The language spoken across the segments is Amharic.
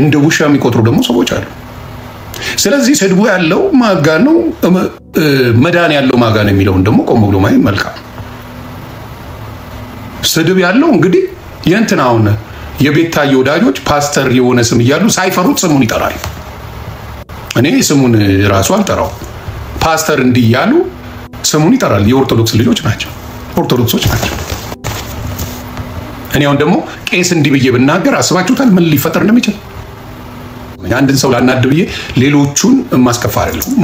እንደ ውሻ የሚቆጥሩ ደግሞ ሰዎች አሉ። ስለዚህ ስድቡ ያለው ማጋ ነው፣ መዳን ያለው ማጋ ነው የሚለውን ደግሞ ቆም ብሎ ማየት መልካም። ስድብ ያለው እንግዲህ የእንትናውን የቤታዬ ወዳጆች ፓስተር የሆነ ስም እያሉ ሳይፈሩት ስሙን ይጠራል። እኔ ስሙን ራሱ አልጠራው፣ ፓስተር እንዲህ እያሉ ስሙን ይጠራል። የኦርቶዶክስ ልጆች ናቸው፣ ኦርቶዶክሶች ናቸው። እኔ አሁን ደግሞ ቄስ እንዲህ ብዬ ብናገር አስባችሁታል ምን ሊፈጠር እንደሚችል? አንድን ሰው ላናድ ብዬ ሌሎቹን ማስከፋ አይደለም፣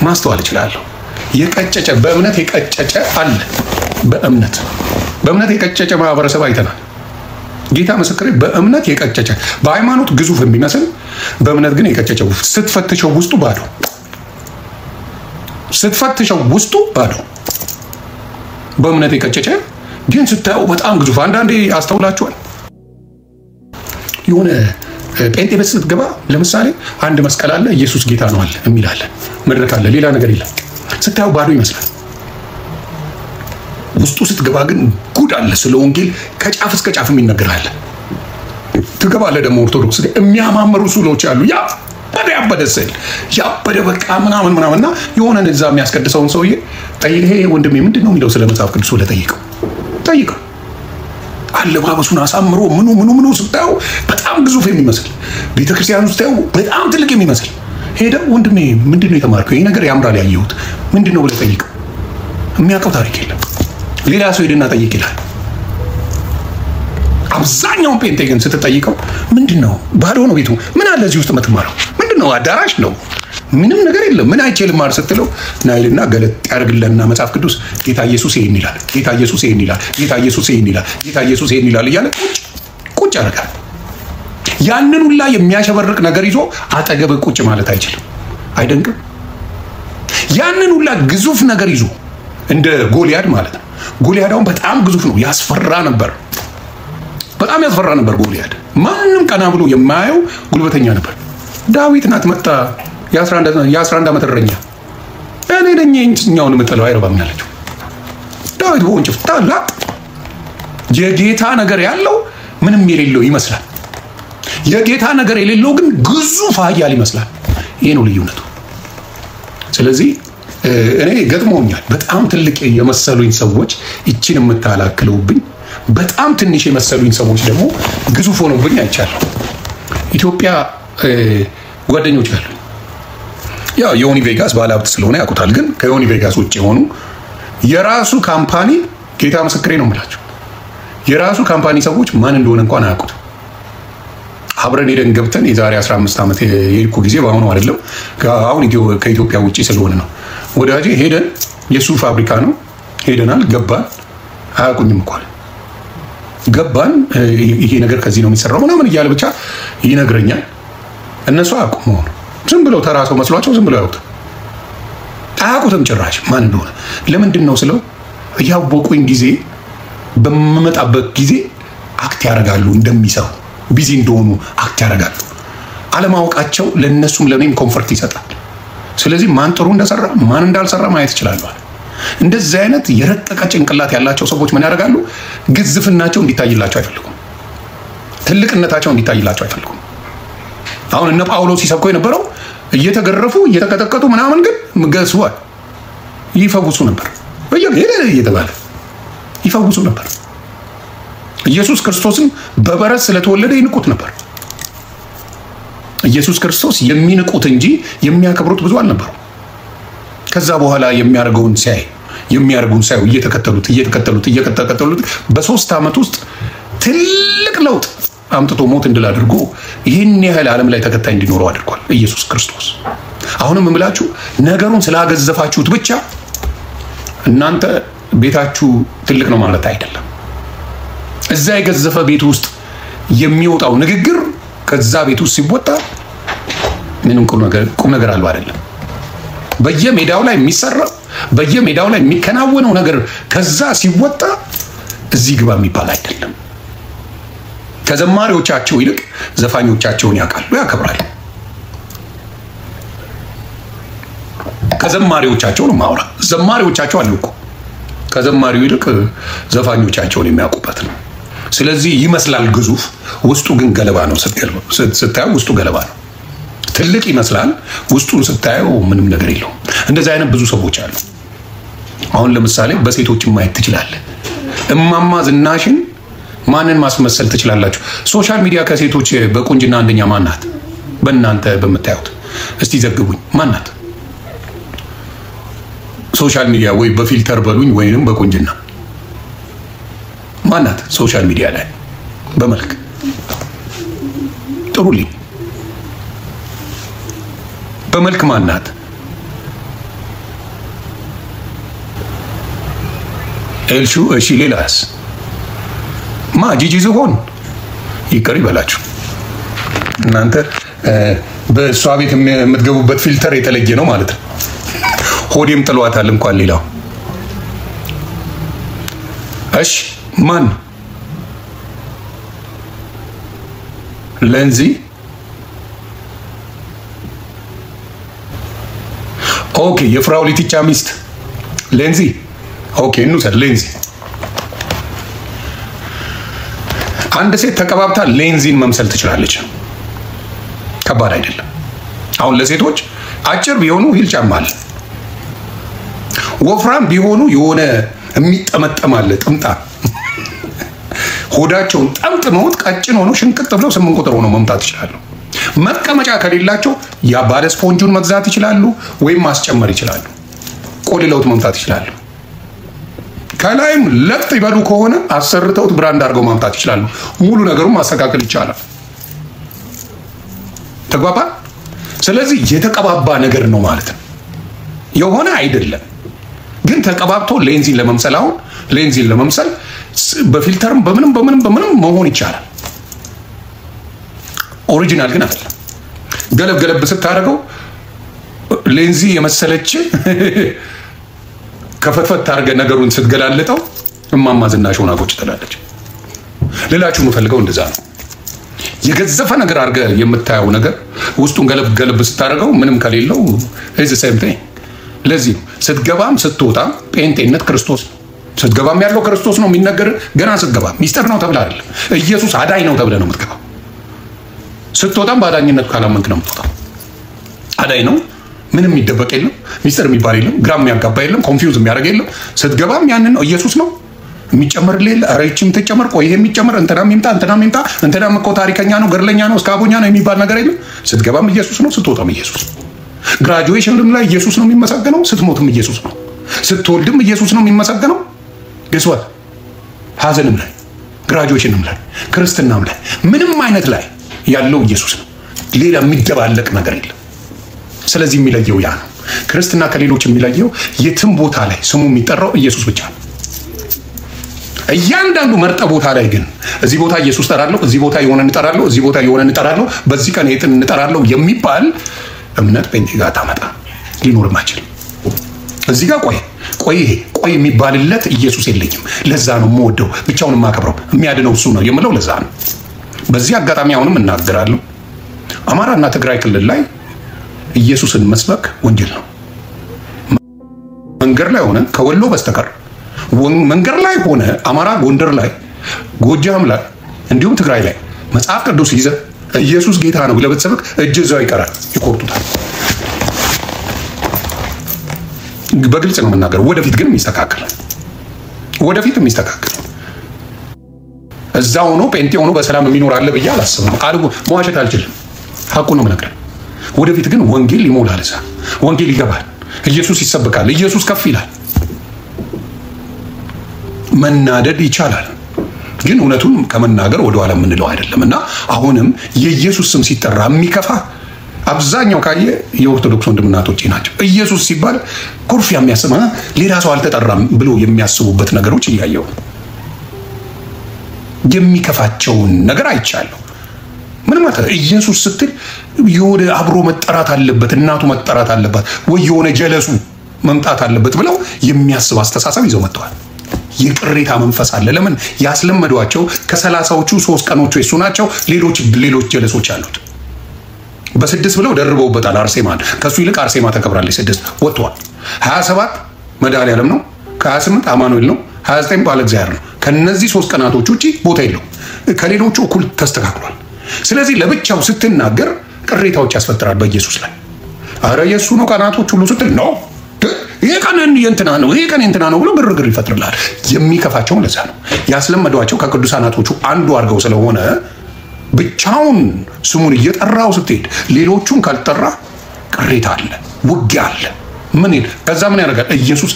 ማስተዋል እችላለሁ። የቀጨጨ በእምነት የቀጨጨ አለ። በእምነት የቀጨጨ ማህበረሰብ አይተናል። ጌታ ምስክሬ፣ በእምነት የቀጨጨ በሃይማኖት ግዙፍ የሚመስል በእምነት ግን የቀጨጨ ስትፈትሸው ውስጡ ባዶ፣ በእምነት የቀጨጨ ግን ስታየው በጣም ግዙፍ። አንዳንዴ አስተውላችኋል? የሆነ ጴንጤ ቤት ስትገባ ለምሳሌ አንድ መስቀል አለ፣ ኢየሱስ ጌታ ነው አለ የሚል አለ፣ መድረክ አለ፣ ሌላ ነገር የለም። ስታየው ባዶ ይመስላል። ውስጡ ስትገባ ግን ጉድ አለ። ስለ ወንጌል ከጫፍ እስከ ጫፍ የሚነገራል። ትገባለህ ደግሞ ኦርቶዶክስ የሚያማምሩ ሱሎች አሉ። ያበደ ስዕል ያበደ በቃ ምናምንና የሆነ እዛ የሚያስቀድሰውን ሰውዬ ጠይቄ ወንድሜ ምንድን ነው የሚለው ስለ መጽሐፍ ቅዱስ ጠይቀው አለባበሱን አሳምሮ ምኑ ስታየው በጣም ግዙፍ የሚመስል ቤተክርስቲያን ውስጥ በጣም ትልቅ የሚመስል ሄደው ወንድሜ ምንድን ነው የተማርከው? ይሄ ነገር ያምራል ያየሁት ምንድን ነው ብለህ ጠይቀው። የሚያውቀው ታሪክ የለም። ሌላ ሰው ሄድና ጠይቅ ይላል። አብዛኛውን ጴንጤ ግን ስትጠይቀው ምንድን ነው ባዶ ነው ቤቱ፣ ምን አለ እዚህ ውስጥ የምትማረው ምንድን ነው? አዳራሽ ነው፣ ምንም ነገር የለም። ምን አይቼ ልማር ስትለው ናይልና ገለጥ ያደርግልህና መጽሐፍ ቅዱስ ጌታ ኢየሱስ ይሄን ይላል፣ ጌታ ኢየሱስ ይሄን ይላል፣ ጌታ ኢየሱስ ይሄን ይላል፣ ጌታ ኢየሱስ ይሄን ይላል እያለ ቁጭ ያደርጋል። ያንን ሁላ የሚያሸበርቅ ነገር ይዞ አጠገብ ቁጭ ማለት አይችልም። አይደንቅም? ያንን ሁላ ግዙፍ ነገር ይዞ እንደ ጎልያድ ማለት ነው። ጎልያዳውን በጣም ግዙፍ ነው፣ ያስፈራ ነበር፣ በጣም ያስፈራ ነበር ጎልያድ። ማንም ቀና ብሎ የማያየው ጉልበተኛ ነበር። ዳዊት ናት መጣ የ11 ዓመት እረኛ እኔ ነኝ እኛውን የምጥለው አይረባም ያለችው። ዳዊት በወንጭፍ ታላቅ የጌታ ነገር ያለው ምንም የሌለው ይመስላል። የጌታ ነገር የሌለው ግን ግዙፍ ኃያል ይመስላል። ይሄ ነው ልዩነቱ። ስለዚህ እኔ ገጥሞኛል በጣም ትልቅ የመሰሉኝ ሰዎች እቺን የምታላክለውብኝ፣ በጣም ትንሽ የመሰሉኝ ሰዎች ደግሞ ግዙፍ ሆነውብኝ አይቻለሁ። ኢትዮጵያ ጓደኞች አሉ። ያው ዮኒ ቬጋስ ባለሀብት ስለሆነ ያውቁታል። ግን ከዮኒ ቬጋስ ውጭ የሆኑ የራሱ ካምፓኒ ጌታ ምስክሬ ነው የምላቸው የራሱ ካምፓኒ ሰዎች ማን እንደሆነ እንኳን አያውቁት። አብረን ሄደን ገብተን የዛሬ 15 ዓመት የሄድኩ ጊዜ በአሁኑ አይደለም፣ አሁን ከኢትዮጵያ ውጭ ስለሆነ ነው። ወዳጄ ሄደን የሱ ፋብሪካ ነው ሄደናል፣ ገባን። አያውቁኝም እንኳን ገባን። ይሄ ነገር ከዚህ ነው የሚሰራው ምናምን እያለ ብቻ ይነግረኛል። እነሱ አያውቁም መሆኑ ዝም ብለው ተራ ሰው መስሏቸው ዝም ብለው አያውቁትም ጭራሽ ማን እንደሆነ። ለምንድን ነው ስለው እያወቁኝ ጊዜ በመመጣበት ጊዜ አክት ያደርጋሉ፣ እንደሚሰሩ ቢዚ እንደሆኑ አክት ያደርጋሉ። አለማወቃቸው ለነሱም ለኔም ኮምፎርት ይሰጣል። ስለዚህ ማን ጥሩ እንደሰራ ማን እንዳልሰራ ማየት ይችላሉ። እንደዚህ አይነት የረቀቀ ጭንቅላት ያላቸው ሰዎች ምን ያደርጋሉ? ግዝፍናቸው እንዲታይላቸው አይፈልጉም። ትልቅነታቸው እንዲታይላቸው አይፈልጉም። አሁን እነ ጳውሎስ ሲሰብኩ የነበረው እየተገረፉ እየተቀጠቀጡ ምናምን ግን ገስዋል ይፈውሱ ነበር። እየተባለ ይፈውሱ ነበር። ኢየሱስ ክርስቶስን በበረት ስለተወለደ ይንቁት ነበር። ኢየሱስ ክርስቶስ የሚንቁት እንጂ የሚያከብሩት ብዙ አልነበሩ። ከዛ በኋላ የሚያደርገውን ሳይ እየተከተሉት በ3 ዓመት ውስጥ ትልቅ ለውጥ አምጥቶ ሞት እንድል አድርጎ ይህን ያህል ዓለም ላይ ተከታይ እንዲኖረው አድርጓል ኢየሱስ ክርስቶስ። አሁንም እምላችሁ ነገሩን ስላገዘፋችሁት ብቻ እናንተ ቤታችሁ ትልቅ ነው ማለት አይደለም። እዛ የገዘፈ ቤት ውስጥ የሚወጣው ንግግር ከዛ ቤት ውስጥ ሲወጣ ምንም ቁም ነገር አለው አይደለም። በየሜዳው ላይ የሚሰራው በየሜዳው ላይ የሚከናወነው ነገር ከዛ ሲወጣ እዚህ ግባ የሚባል አይደለም። ከዘማሪዎቻቸው ይልቅ ዘፋኞቻቸውን ያውቃሉ፣ ያከብራሉ። ከዘማሪዎቻቸው ነው ማውራ። ዘማሪዎቻቸው አሉ እኮ ከዘማሪው ይልቅ ዘፋኞቻቸውን የሚያውቁበት ነው። ስለዚህ ይመስላል ግዙፍ፣ ውስጡ ግን ገለባ ነው። ስታየው ውስጡ ገለባ ነው። ትልቅ ይመስላል፣ ውስጡን ስታየው ምንም ነገር የለውም። እንደዚህ አይነት ብዙ ሰዎች አሉ። አሁን ለምሳሌ በሴቶች ማየት ትችላለህ። እማማ ዝናሽን ማንን ማስመሰል ትችላላችሁ? ሶሻል ሚዲያ ከሴቶች በቁንጅና አንደኛ ማናት? በእናንተ በምታዩት እስቲ ዘግቡኝ፣ ማናት? ሶሻል ሚዲያ ወይ በፊልተር በሉኝ ወይንም በቁንጅና ማናት? ሶሻል ሚዲያ ላይ በመልክ ጥሩልኝ። በመልክ ማናት? ኤልሹ። እሺ ሌላስ? ጂጂ ዝሆን ይቀር ይበላችሁ እናንተ። በእሷ ቤት የምትገቡበት ፊልተር የተለየ ነው ማለት ነው። ሆዴም ጥሏታል እንኳን ሌላው። እሺ ማን? ሌንዚ። ኦኬ የፍራው ሊቲቻ ሚስት ሌንዚ። ኦኬ እንውሰድ ሌንዚ። አንድ ሴት ተቀባብታ ሌንዚን መምሰል ትችላለች። ከባድ አይደለም። አሁን ለሴቶች አጭር ቢሆኑ ሂል ጫማ አለ፣ ወፍራም ቢሆኑ የሆነ የሚጠመጠማለ ጥምጣ፣ ሆዳቸውን ጠምጥመውት ቀጭን ሆኖ ሽንቅጥ ብለው 8 ቁጥር ሆኖ መምጣት ይችላሉ። መቀመጫ ከሌላቸው ያ ባለ ስፖንጁን መግዛት ይችላሉ፣ ወይም ማስጨመር ይችላሉ። ቆልለውት መምጣት ይችላሉ። ከላይም ለጥ ይበሉ ከሆነ አሰርተውት ብራንድ አድርገው ማምጣት ይችላሉ። ሙሉ ነገሩን ማስተካከል ይቻላል። ተግባባ። ስለዚህ የተቀባባ ነገር ነው ማለት ነው። የሆነ አይደለም ግን ተቀባብቶ ሌንዚን ለመምሰል አሁን ሌንዚን ለመምሰል በፊልተርም በምንም መሆን ይቻላል። ኦሪጂናል ግን አይደለም። ገለብ ስታደርገው ሌንዚ የመሰለች ከፈትፈት አድርገህ ነገሩን ስትገላለጠው እማማ ዝናሽ ሆና ቁጭ ትላለች። ሌላችሁ የምፈልገው እንደዛ ነው። የገዘፈ ነገር አድርገህ የምታየው ነገር ውስጡን ገለብ ስታደርገው ምንም ከሌለው እዚ ሴም ቲንግ። ለዚህ ስትገባም ስትወጣም ጴንጤነት ክርስቶስ ነው። ስትገባም ያለው ክርስቶስ ነው የሚነገር። ገና ስትገባ ሚስጥር ነው ተብለህ አይደለም፣ ኢየሱስ አዳኝ ነው ተብለህ ነው የምትገባው። ስትወጣም በአዳኝነቱ ካላመንክ ነው የምትወጣው። አዳኝ ነው፣ ምንም የሚደበቅ የለም፣ ሚስጥር የሚባል የለም፣ ግራ የሚያጋባ የለም፣ ኮንፊውዝ የሚያደርግ የለም። ስትገባም ያንን ነው ኢየሱስ ነው የሚጨመር ሌለ አረችም ተጨመር ቆይ የሚጨመር እንትናም ይምጣ እንትናም እኮ ታሪከኛ ነው ገርለኛ ነው እስካቦኛ ነው የሚባል ነገር የለም። ስትገባም ኢየሱስ ነው፣ ስትወጣም ኢየሱስ ነው። ግራጁዌሽንም ላይ ኢየሱስ ነው የሚመሰገነው፣ ስትሞትም ኢየሱስ ነው፣ ስትወልድም ኢየሱስ ነው የሚመሰገነው። ገስዋት ሀዘንም ላይ ግራጁዌሽንም ላይ ክርስትናም ላይ ምንም አይነት ላይ ያለው ኢየሱስ ነው። ሌላ የሚደባለቅ ነገር የለም። ስለዚህ የሚለየው ያ ነው። ክርስትና ከሌሎች የሚለየው የትም ቦታ ላይ ስሙ የሚጠራው ኢየሱስ ብቻ ነው። እያንዳንዱ መርጠ ቦታ ላይ ግን እዚህ ቦታ ኢየሱስ ጠራለሁ፣ እዚህ ቦታ የሆነ እንጠራለሁ፣ እዚህ ቦታ የሆነ እንጠራለሁ፣ በዚህ ቀን የትን እንጠራለሁ የሚባል እምነት ጴንጤ ጋር ታመጣ ሊኖርም አይችልም። እዚህ ጋር ቆይ የሚባልለት ኢየሱስ የለኝም። ለዛ ነው የምወደው ብቻውን የማከብረው የሚያድነው እሱ ነው የምለው ለዛ ነው። በዚህ አጋጣሚ አሁንም እናገራለሁ፣ አማራና ትግራይ ክልል ላይ ኢየሱስን መስበክ ወንጀል ነው። መንገድ ላይ ሆነ ከወሎ በስተቀር መንገድ ላይ ሆነ አማራ ጎንደር ላይ ጎጃም ላይ እንዲሁም ትግራይ ላይ መጽሐፍ ቅዱስ ይዘህ ኢየሱስ ጌታ ነው ብለህ ብትሰብክ እጅ እዛው ይቀራል፣ ይቆርጡታል። በግልጽ ነው የምናገረው። ወደፊት ግን የሚስተካከል እዛ ሆኖ ጴንጤ ሆኖ በሰላም የሚኖር አለ ብዬ አላስብም። መዋሸት አልችልም። ሐቁ ነው የምነግርህ። ወደፊት ግን ወንጌል ይሞላል። እዛ ወንጌል ይገባል። ኢየሱስ ይሰብካል። ኢየሱስ ከፍ ይላል። መናደድ ይቻላል፣ ግን እውነቱን ከመናገር ወደኋላ የምንለው አይደለም። እና አሁንም የኢየሱስ ስም ሲጠራ የሚከፋ አብዛኛው ካየ የኦርቶዶክስ ወንድምናቶቼ ናቸው። ኢየሱስ ሲባል ኩርፊያ የሚያስማ ሌላ ሰው አልተጠራም ብሎ የሚያስቡበት ነገሮች እያየው የሚከፋቸውን ነገር አይቻለሁ። ምን ማለት ነው? ኢየሱስ ስትል የሆነ አብሮ መጠራት አለበት፣ እናቱ መጠራት አለባት፣ ወይ የሆነ ጀለሱ መምጣት አለበት ብለው የሚያስብ አስተሳሰብ ይዘው መጥተዋል። የቅሬታ መንፈስ አለ። ለምን ያስለመዷቸው ከ30ዎቹ 3 ቀኖቹ እሱ ናቸው። ሌሎች ጀለሶች አሉት። በ6 ብለው ደርበውበታል። አርሴማን ከሱ ይልቅ አርሴማ ተከብራለች። 6 ወጥቷል። 27 መድኃኒዓለም ነው፣ ከ28 አማኑኤል ነው፣ 29 ባለ እግዚአብሔር ነው። ከነዚህ 3 ቀናቶች ውጪ ቦታ የለው። ከሌሎቹ እኩል ተስተካክሏል። ስለዚህ ለብቻው ስትናገር ቅሬታዎች ያስፈጥራል በኢየሱስ ላይ። አረ ኢየሱስ ነው ቀናቶች ሁሉ ስትል ነው ይሄ ቀን የእንትና ነው ይሄ ቀን የእንትና ነው ብሎ ግርግር ይፈጥርላል። የሚከፋቸው ለዛ ነው። ያስለመዷቸው ከቅዱሳናቶቹ አንዱ አድርገው ስለሆነ ብቻውን ስሙን እየጠራው ስትሄድ ሌሎቹን ካልጠራ ቅሬታ አለ፣ ውጊያ አለ። ምን ይል ከዛ ምን ያደርጋል? ኢየሱስ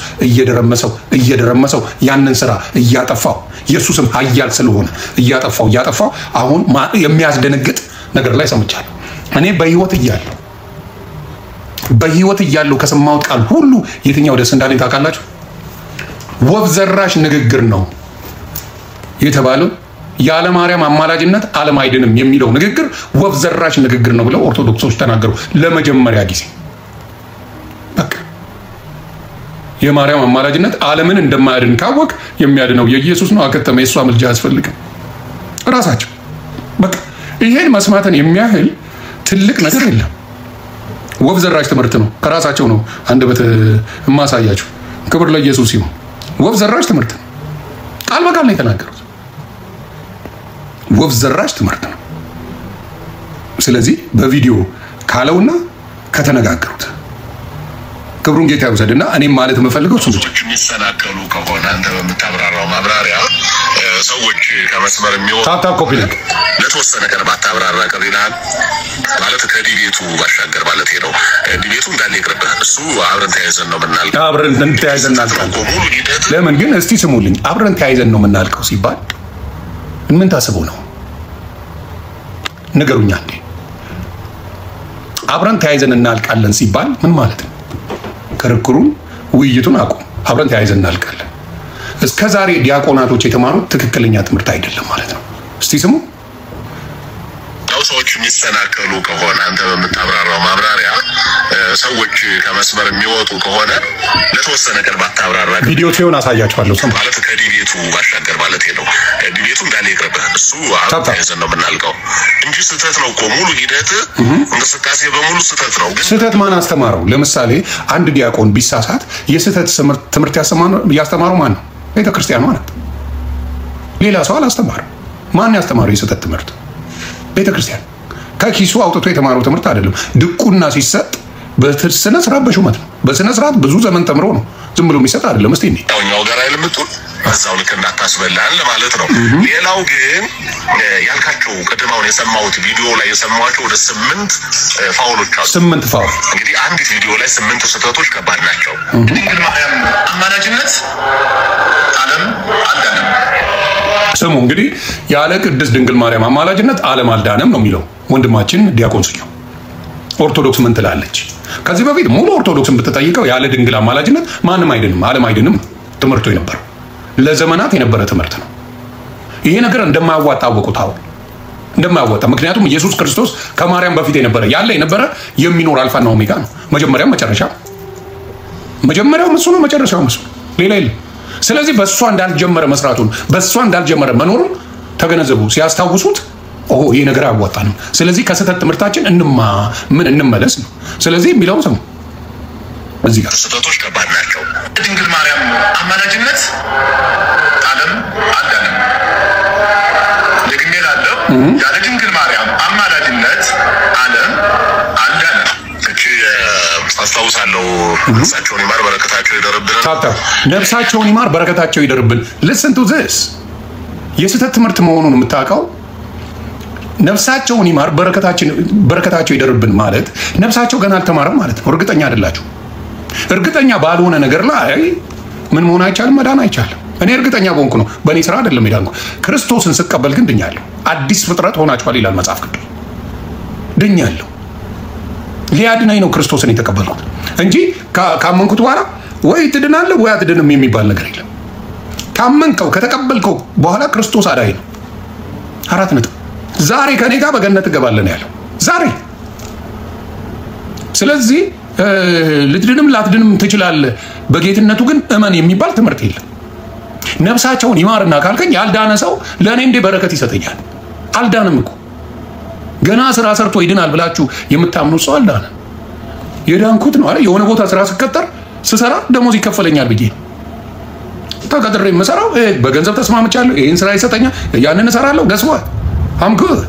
እየደረመሰው ያንን ስራ እያጠፋው ኢየሱስም ኃያል ስለሆነ እያጠፋው አሁን የሚያስደነግጥ ነገር ላይ ሰምቻለሁ። እኔ በህይወት እያለሁ ከሰማሁት ቃል ሁሉ የትኛው ደስ እንዳለኝ ታውቃላችሁ? ወፍ ዘራሽ ንግግር ነው የተባለው። ያለ ማርያም አማላጅነት ዓለም አይድንም የሚለው ንግግር ወፍ ዘራሽ ንግግር ነው ብለው ኦርቶዶክሶች ተናገሩ ለመጀመሪያ ጊዜ። በቃ የማርያም አማላጅነት ዓለምን እንደማያድን ካወቅ የሚያድነው የኢየሱስ ነው። አከተመ። የእሷ ምልጃ አያስፈልግም። ራሳቸው በቃ ይሄን መስማትን የሚያህል ትልቅ ነገር የለም። ወፍ ዘራሽ ትምህርት ነው። ከራሳቸው ነው አንደበት የማሳያችሁ። ክብር ለኢየሱስ ይሁን። ወፍ ዘራሽ ትምህርት ነው። ቃል በቃል ነው የተናገሩት። ወፍ ዘራሽ ትምህርት ነው። ስለዚህ በቪዲዮ ካለውና ከተነጋገሩት ክብሩን ጌታ ይውሰድና እኔም ማለት የምፈልገው እሱ ብቻ የሚሰናከሉ ከሆነ አንተ በምታብራራው ማብራሪያ ሰዎች ከመስመር የሚወጡ ታፕ ኮፒ ሊንክ ለተወሰነ ቀን ባታብራራ ቀር ይላል ማለት ከዲቤቱ ባሻገር ማለት ነው። ዲቤቱ እንዳለ ይቅርብህ። እሱ አብረን ተያይዘን ነው የምናልቀው። አብረን ተያይዘን እናልቃለን። ለምን ግን እስቲ ስሙልኝ። አብረን ተያይዘን ነው የምናልቀው ሲባል ምን ታስበው ነው? ንገሩኛ እንዴ። አብረን ተያይዘን እናልቃለን ሲባል ምን ማለት ነው? ክርክሩን ውይይቱን አቁም። አብረን ተያይዘን እናልቃለን። እስከ ዛሬ ዲያቆናቶች የተማሩት ትክክለኛ ትምህርት አይደለም ማለት ነው። እስቲ ስሙ። ሰዎች የሚሰናከሉ ከሆነ አንተ በምታብራራው ማብራሪያ ሰዎች ከመስመር የሚወጡ ከሆነ ለተወሰነ ቀን ባታብራራ ቪዲዮ ሲሆን አሳያችኋለሁ። ስሙ ማለት ከዲቤቱ ባሻገር ማለት ነው። ዲቤቱ እንዳለ ይቅርብህ። እሱ አብረን ተያይዘን ነው የምናልቀው እንጂ ስህተት ነው እኮ ሙሉ ሂደት እንቅስቃሴ በሙሉ ስህተት ነው። ግን ስህተት ማን አስተማረው? ለምሳሌ አንድ ዲያቆን ቢሳሳት የስህተት ትምህርት ያስተማረው ማን ነው? ቤተክርስቲያኗ ናት። ሌላ ሰው አላስተማረም። ማን ያስተማረው የስህተት ትምህርት? ቤተክርስቲያን። ከኪሱ አውጥቶ የተማረው ትምህርት አይደለም። ድቁና ሲሰጥ በስነ ስርዓት በሹመት ነው። በስነ ስርዓት ብዙ ዘመን ተምሮ ነው። ዝም ብሎ የሚሰጥ አይደለም። እስቲ እንዴ ያው ጋር አይልምጡን እዛው ልክ እንዳታስበላን ለማለት ነው። ሌላው ግን ያልካቸው ቅድማውን የሰማሁት ቪዲዮ ላይ የሰማኋቸው ወደ 8 ፋውሎች አሉ። 8 ፋውል። እንግዲህ አንድ ቪዲዮ ላይ 8 ስህተቶች ከባድ ናቸው። ድንግል ማርያም አማላጅነት ዓለም አልዳነም። ስሙ እንግዲህ ያለ ቅድስት ድንግል ማርያም አማላጅነት ዓለም አልዳነም ነው የሚለው ወንድማችን ዲያቆን ስዩ። ኦርቶዶክስ ምን ትላለች? ከዚህ በፊት ሙሉ ኦርቶዶክስን ብትጠይቀው ያለ ድንግል አማላጅነት ማንም አይድንም፣ ዓለም አይድንም ትምህርቱ የነበረው ለዘመናት የነበረ ትምህርት ነው። ይሄ ነገር እንደማያዋጣ አወቁት። አሁን እንደማያዋጣ። ምክንያቱም ኢየሱስ ክርስቶስ ከማርያም በፊት የነበረ የሚኖር አልፋና ኦሜጋ ነው። መጀመሪያም እሱ ነው፣ መጨረሻውም እሱ ነው። ሌላ የለም። ስለዚህ በእሷ እንዳልጀመረ መስራቱን በእሷ እንዳልጀመረ መኖሩን ተገነዘቡ። ሲያስታውሱት ይሄ ነገር አያዋጣንም፣ ስለዚህ ከስህተት ትምህርታችን እንመለስ ነው። ስለዚህ የሚለው ሰው እዚህ ጋር ስህተቶች ከባድ ናቸው። ድንግል ማርያም አማላጅነት ዓለም አልዳነም። ደግሜ እላለሁ፣ ያለ ድንግል ማርያም አማላጅነት ዓለም አልዳነም። አስታውሳለሁ። ነፍሳቸውን ይማር በረከታቸው ይደርብን። ነፍሳቸውን ይማር በረከታቸው ይደርብን። listen to this የስህተት ትምህርት መሆኑን የምታውቀው ነፍሳቸውን ይማር በረከታቸው ይደርብን ማለት ነፍሳቸው ገና አልተማረም ማለት ነው። እርግጠኛ አይደላችሁ። እርግጠኛ ባልሆነ ነገር ላይ ምን መሆን አይቻልም፣ መዳን አይቻልም። እኔ እርግጠኛ በሆንኩ ነው። በእኔ ስራ አይደለም የዳንኩ። ክርስቶስን ስቀበል ግን ድኛለሁ። አዲስ ፍጥረት ሆናችኋል ይላል መጽሐፍ ቅዱስ። ድኛለሁ። ሊያድነኝ ነው ክርስቶስን የተቀበልኩት እንጂ ካመንኩት በኋላ ወይ ትድናለህ ወይ አትድንም የሚባል ነገር የለም። ካመንከው ከተቀበልከው በኋላ ክርስቶስ አዳኝ ነው። 4 ነጥብ። ዛሬ ከኔ ጋር በገነት እገባለሁ ነው ያለው ዛሬ። ስለዚህ ልትድንም ላትድንም ትችላለህ፣ በጌትነቱ ግን እመን የሚባል ትምህርት የለም። ነፍሳቸውን ይማርና ካልከኝ ያልዳነ ሰው ለእኔ እንደ በረከት ይሰጠኛል? አልዳንም እኮ ገና ስራ ሰርቶ ይድናል ብላችሁ የምታምኑት ሰው አልዳነም። የዳንኩት ነው አይደል? የሆነ ቦታ ስራ ስቀጠር ስሰራ ደሞዝ ይከፈለኛል ብዬ ተቀጥሬ የምሰራው በገንዘብ ተስማምቻለሁ። ይሄን ስራ ይሰጠኛል፣ ያንን እሰራለሁ። ገስዋት አም ጉድ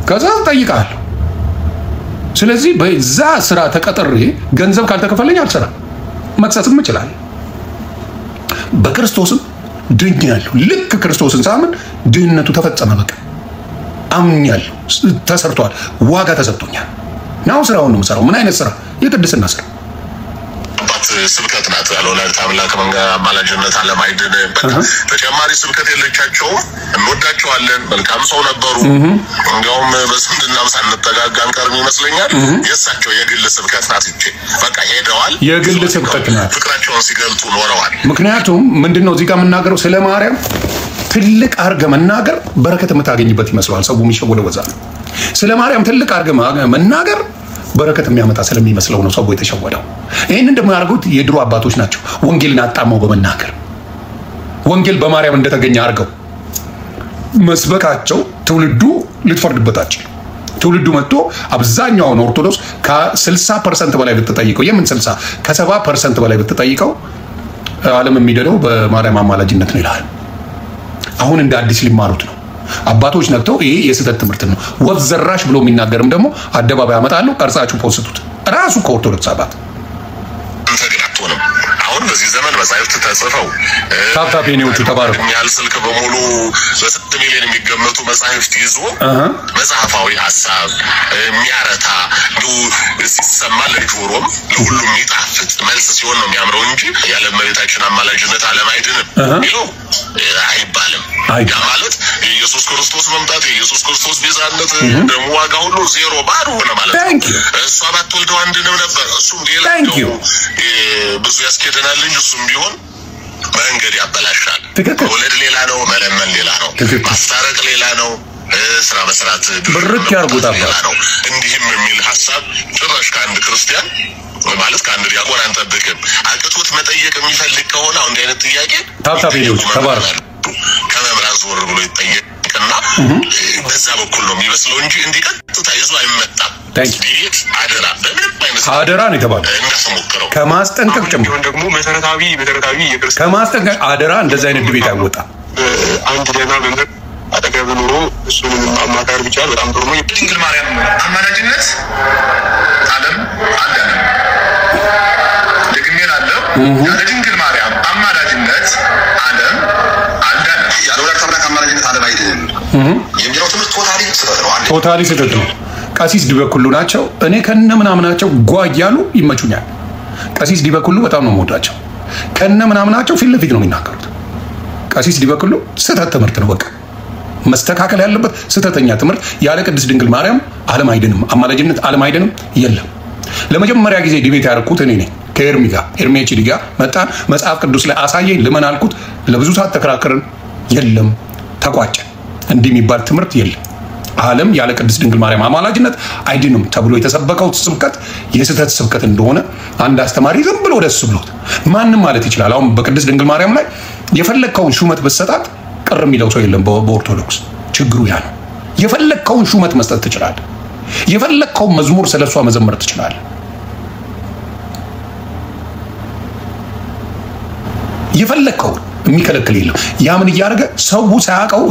ከዛ ጠይቃለሁ። ስለዚህ በዛ ስራ ተቀጥሬ ገንዘብ ካልተከፈለኝ አልሰራም። መክሰስም እችላለሁ። በክርስቶስም ድኛለሁ። ልክ ክርስቶስን ሳምን ድህነቱ ተፈጸመ። በቃ አምኛለሁ። ተሰርቷል። ዋጋ ተሰጥቶኛል። ናው ስራውን ነው የምሰራው። ምን አይነት ስራ? የቅድስና ስራ። ስብከት ናት። ያልወላዲተ አምላክ አማላጅነት አለማይድን በቃ ተጨማሪ ስብከት የለቻቸውም። እንወዳቸዋለን። መልካም ሰው ነበሩ። እንዲያውም በስንድናም ሳንጠጋጋ አንቀርም ይመስለኛል። የእሳቸው የግል ስብከት ናት እንጂ በቃ ሄደዋል። የግል ስብከት ናት። ፍቅራቸውን ሲገልጡ ኖረዋል። ምክንያቱም ምንድነው እዚህ ጋር የምናገረው ስለ ማርያም ትልቅ አርገ መናገር በረከት የምታገኝበት ይመስላል። ሰው የሚሸወደው በዛ ነው። ስለ ማርያም ትልቅ አርገ መናገር በረከት የሚያመጣ ስለሚመስለው ነው ሰው የተሸወደው። ይሄንን ደግሞ ያደርጉት የድሮ አባቶች ናቸው። ወንጌልን አጣመው በመናገር ወንጌል በማርያም እንደተገኘ አድርገው መስበካቸው ትውልዱ ልትፈርድበታቸው። ትውልዱ መጥቶ አብዛኛውን ኦርቶዶክስ ከ60% በላይ ብትጠይቀው የምን 60 ከ70% በላይ ብትጠይቀው ዓለም የሚደለው በማርያም አማላጅነት ነው ይላል። አሁን እንደ አዲስ ሊማሩት ነው። አባቶች ነክተው ይሄ የስህተት ትምህርት ነው ወፍ ዘራሽ ብሎ የሚናገርም ደግሞ አደባባይ ያመጣሉ። ቀርጻችሁ ፖስቱት ራሱ ከኦርቶዶክስ አባት ተግላቶንም አሁን በዚህ ዘመን መጻሕፍት ተጽፈው ታፕታፔኒዎቹ ተባረኩ የሚያል ስልክ በሙሉ በ6 ሚሊዮን የሚገመቱ መጻሕፍት ይዞ መጽሐፋዊ ሐሳብ የሚያረታ ሲሰማ ለጆሮም ለሁሉም የሚጣፍጥ መልስ ሲሆን ነው የሚያምረው እንጂ ያለ መሬታችን አማላጅነት ዓለም አይድንም ይለው አይባልም። ያ ማለት ኢየሱስ ክርስቶስ መምጣት ኢየሱስ ክርስቶስ ቤዛነት ደሙ ዋጋ ሁሉ ዜሮ ባዶ ሆነ ማለት ነው። እሷ ባትወልደው አንድንም ነበር። እሱም ሌላ ነው ብዙ ያስኬደናል እንጂ እሱም ቢሆን መንገድ ያበላሻል። ወለድ ሌላ ነው፣ መለመን ሌላ ነው፣ ማስታረቅ ሌላ ነው፣ ስራ መስራት ብርክ ያርጉታል ነው። እንዲህም የሚል ሐሳብ ጭራሽ ከአንድ ክርስቲያን ማለት ከአንድ ዲያቆን አንጠብቅም። አቅቶት መጠየቅ የሚፈልግ ከሆነ አሁን አይነት ጥያቄ ታፕታፔኒዎች ተባረኩ ከመምራት ዞር ብሎ ይጠየቅና በዛ በኩል ነው የሚመስለው እንጂ እንዲቀጥታ ይዞ አይመጣም። ዲቤት አደራ በምንም አይነት አደራ ነው የተባለው። እንዳስሞክረው ከማስጠንቀቅ ጭምር ደግሞ መሰረታዊ የክርስቲያን ከማስጠንቀቅ አደራ እንደዛ አይነት ዲቤት አይወጣም። አንድ ደህና መምህር አጠገብ ኑሮ እሱን ማማከር ቢቻል በጣም ጥሩ ነው። ድንግል ማርያም አማላጅነት ዓለም አዳነም ደግሜን አለው ድንግል ማርያም አማላጅነት ዓለም አዳነም ያለወላዲተ አምላክ አማላጅነት ዓለም አይድንም የሚለው ትምህርት ቶታሊ ስህተት ነው። ቀሲስ ዲበኩሉ ናቸው። እኔ ከነ ምናምናቸው ጓያሉ ይመቹኛል። ቀሲስ ዲበኩሉ በጣም ነው የምወዳቸው። ከነ ምናምናቸው ፊት ለፊት ነው የሚናገሩት። ቀሲስ ዲበኩሉ ስህተት ትምህርት ነው በቃ መስተካከል ያለበት ስህተተኛ ትምህርት። ያለ ቅድስት ድንግል ማርያም ዓለም አይድንም፣ አማላጅነት ዓለም አይድንም የለም። ለመጀመሪያ ጊዜ ዲቤት ያደረኩት እኔ ነኝ ከኤርሚ ጋር። ኤርሚ ኤችዲ ጋር መጣን። መጽሐፍ ቅዱስ ላይ አሳየኝ ልመን አልኩት። ለብዙ ሰዓት ተከራከርን። የለም ተቋጨ። እንዲህ የሚባል ትምህርት የለም። ዓለም ያለ ቅድስት ድንግል ማርያም አማላጅነት አይድንም ተብሎ የተሰበከው ስብከት የስህተት ስብከት እንደሆነ አንድ አስተማሪ ዝም ብሎ ደስ ብሎት ማንም ማለት ይችላል። አሁን በቅድስት ድንግል ማርያም ላይ የፈለግከውን ሹመት በሰጣት ቅር የሚለው ሰው የለም። በኦርቶዶክስ ችግሩ ያ ነው። የፈለግከውን ሹመት መስጠት ትችላለህ። የፈለግከውን መዝሙር ስለሷ መዘመር ትችላለህ። የፈለግከውን የሚከለክል የለም። ያ ምን እያደረገ ሰው ሳያውቀው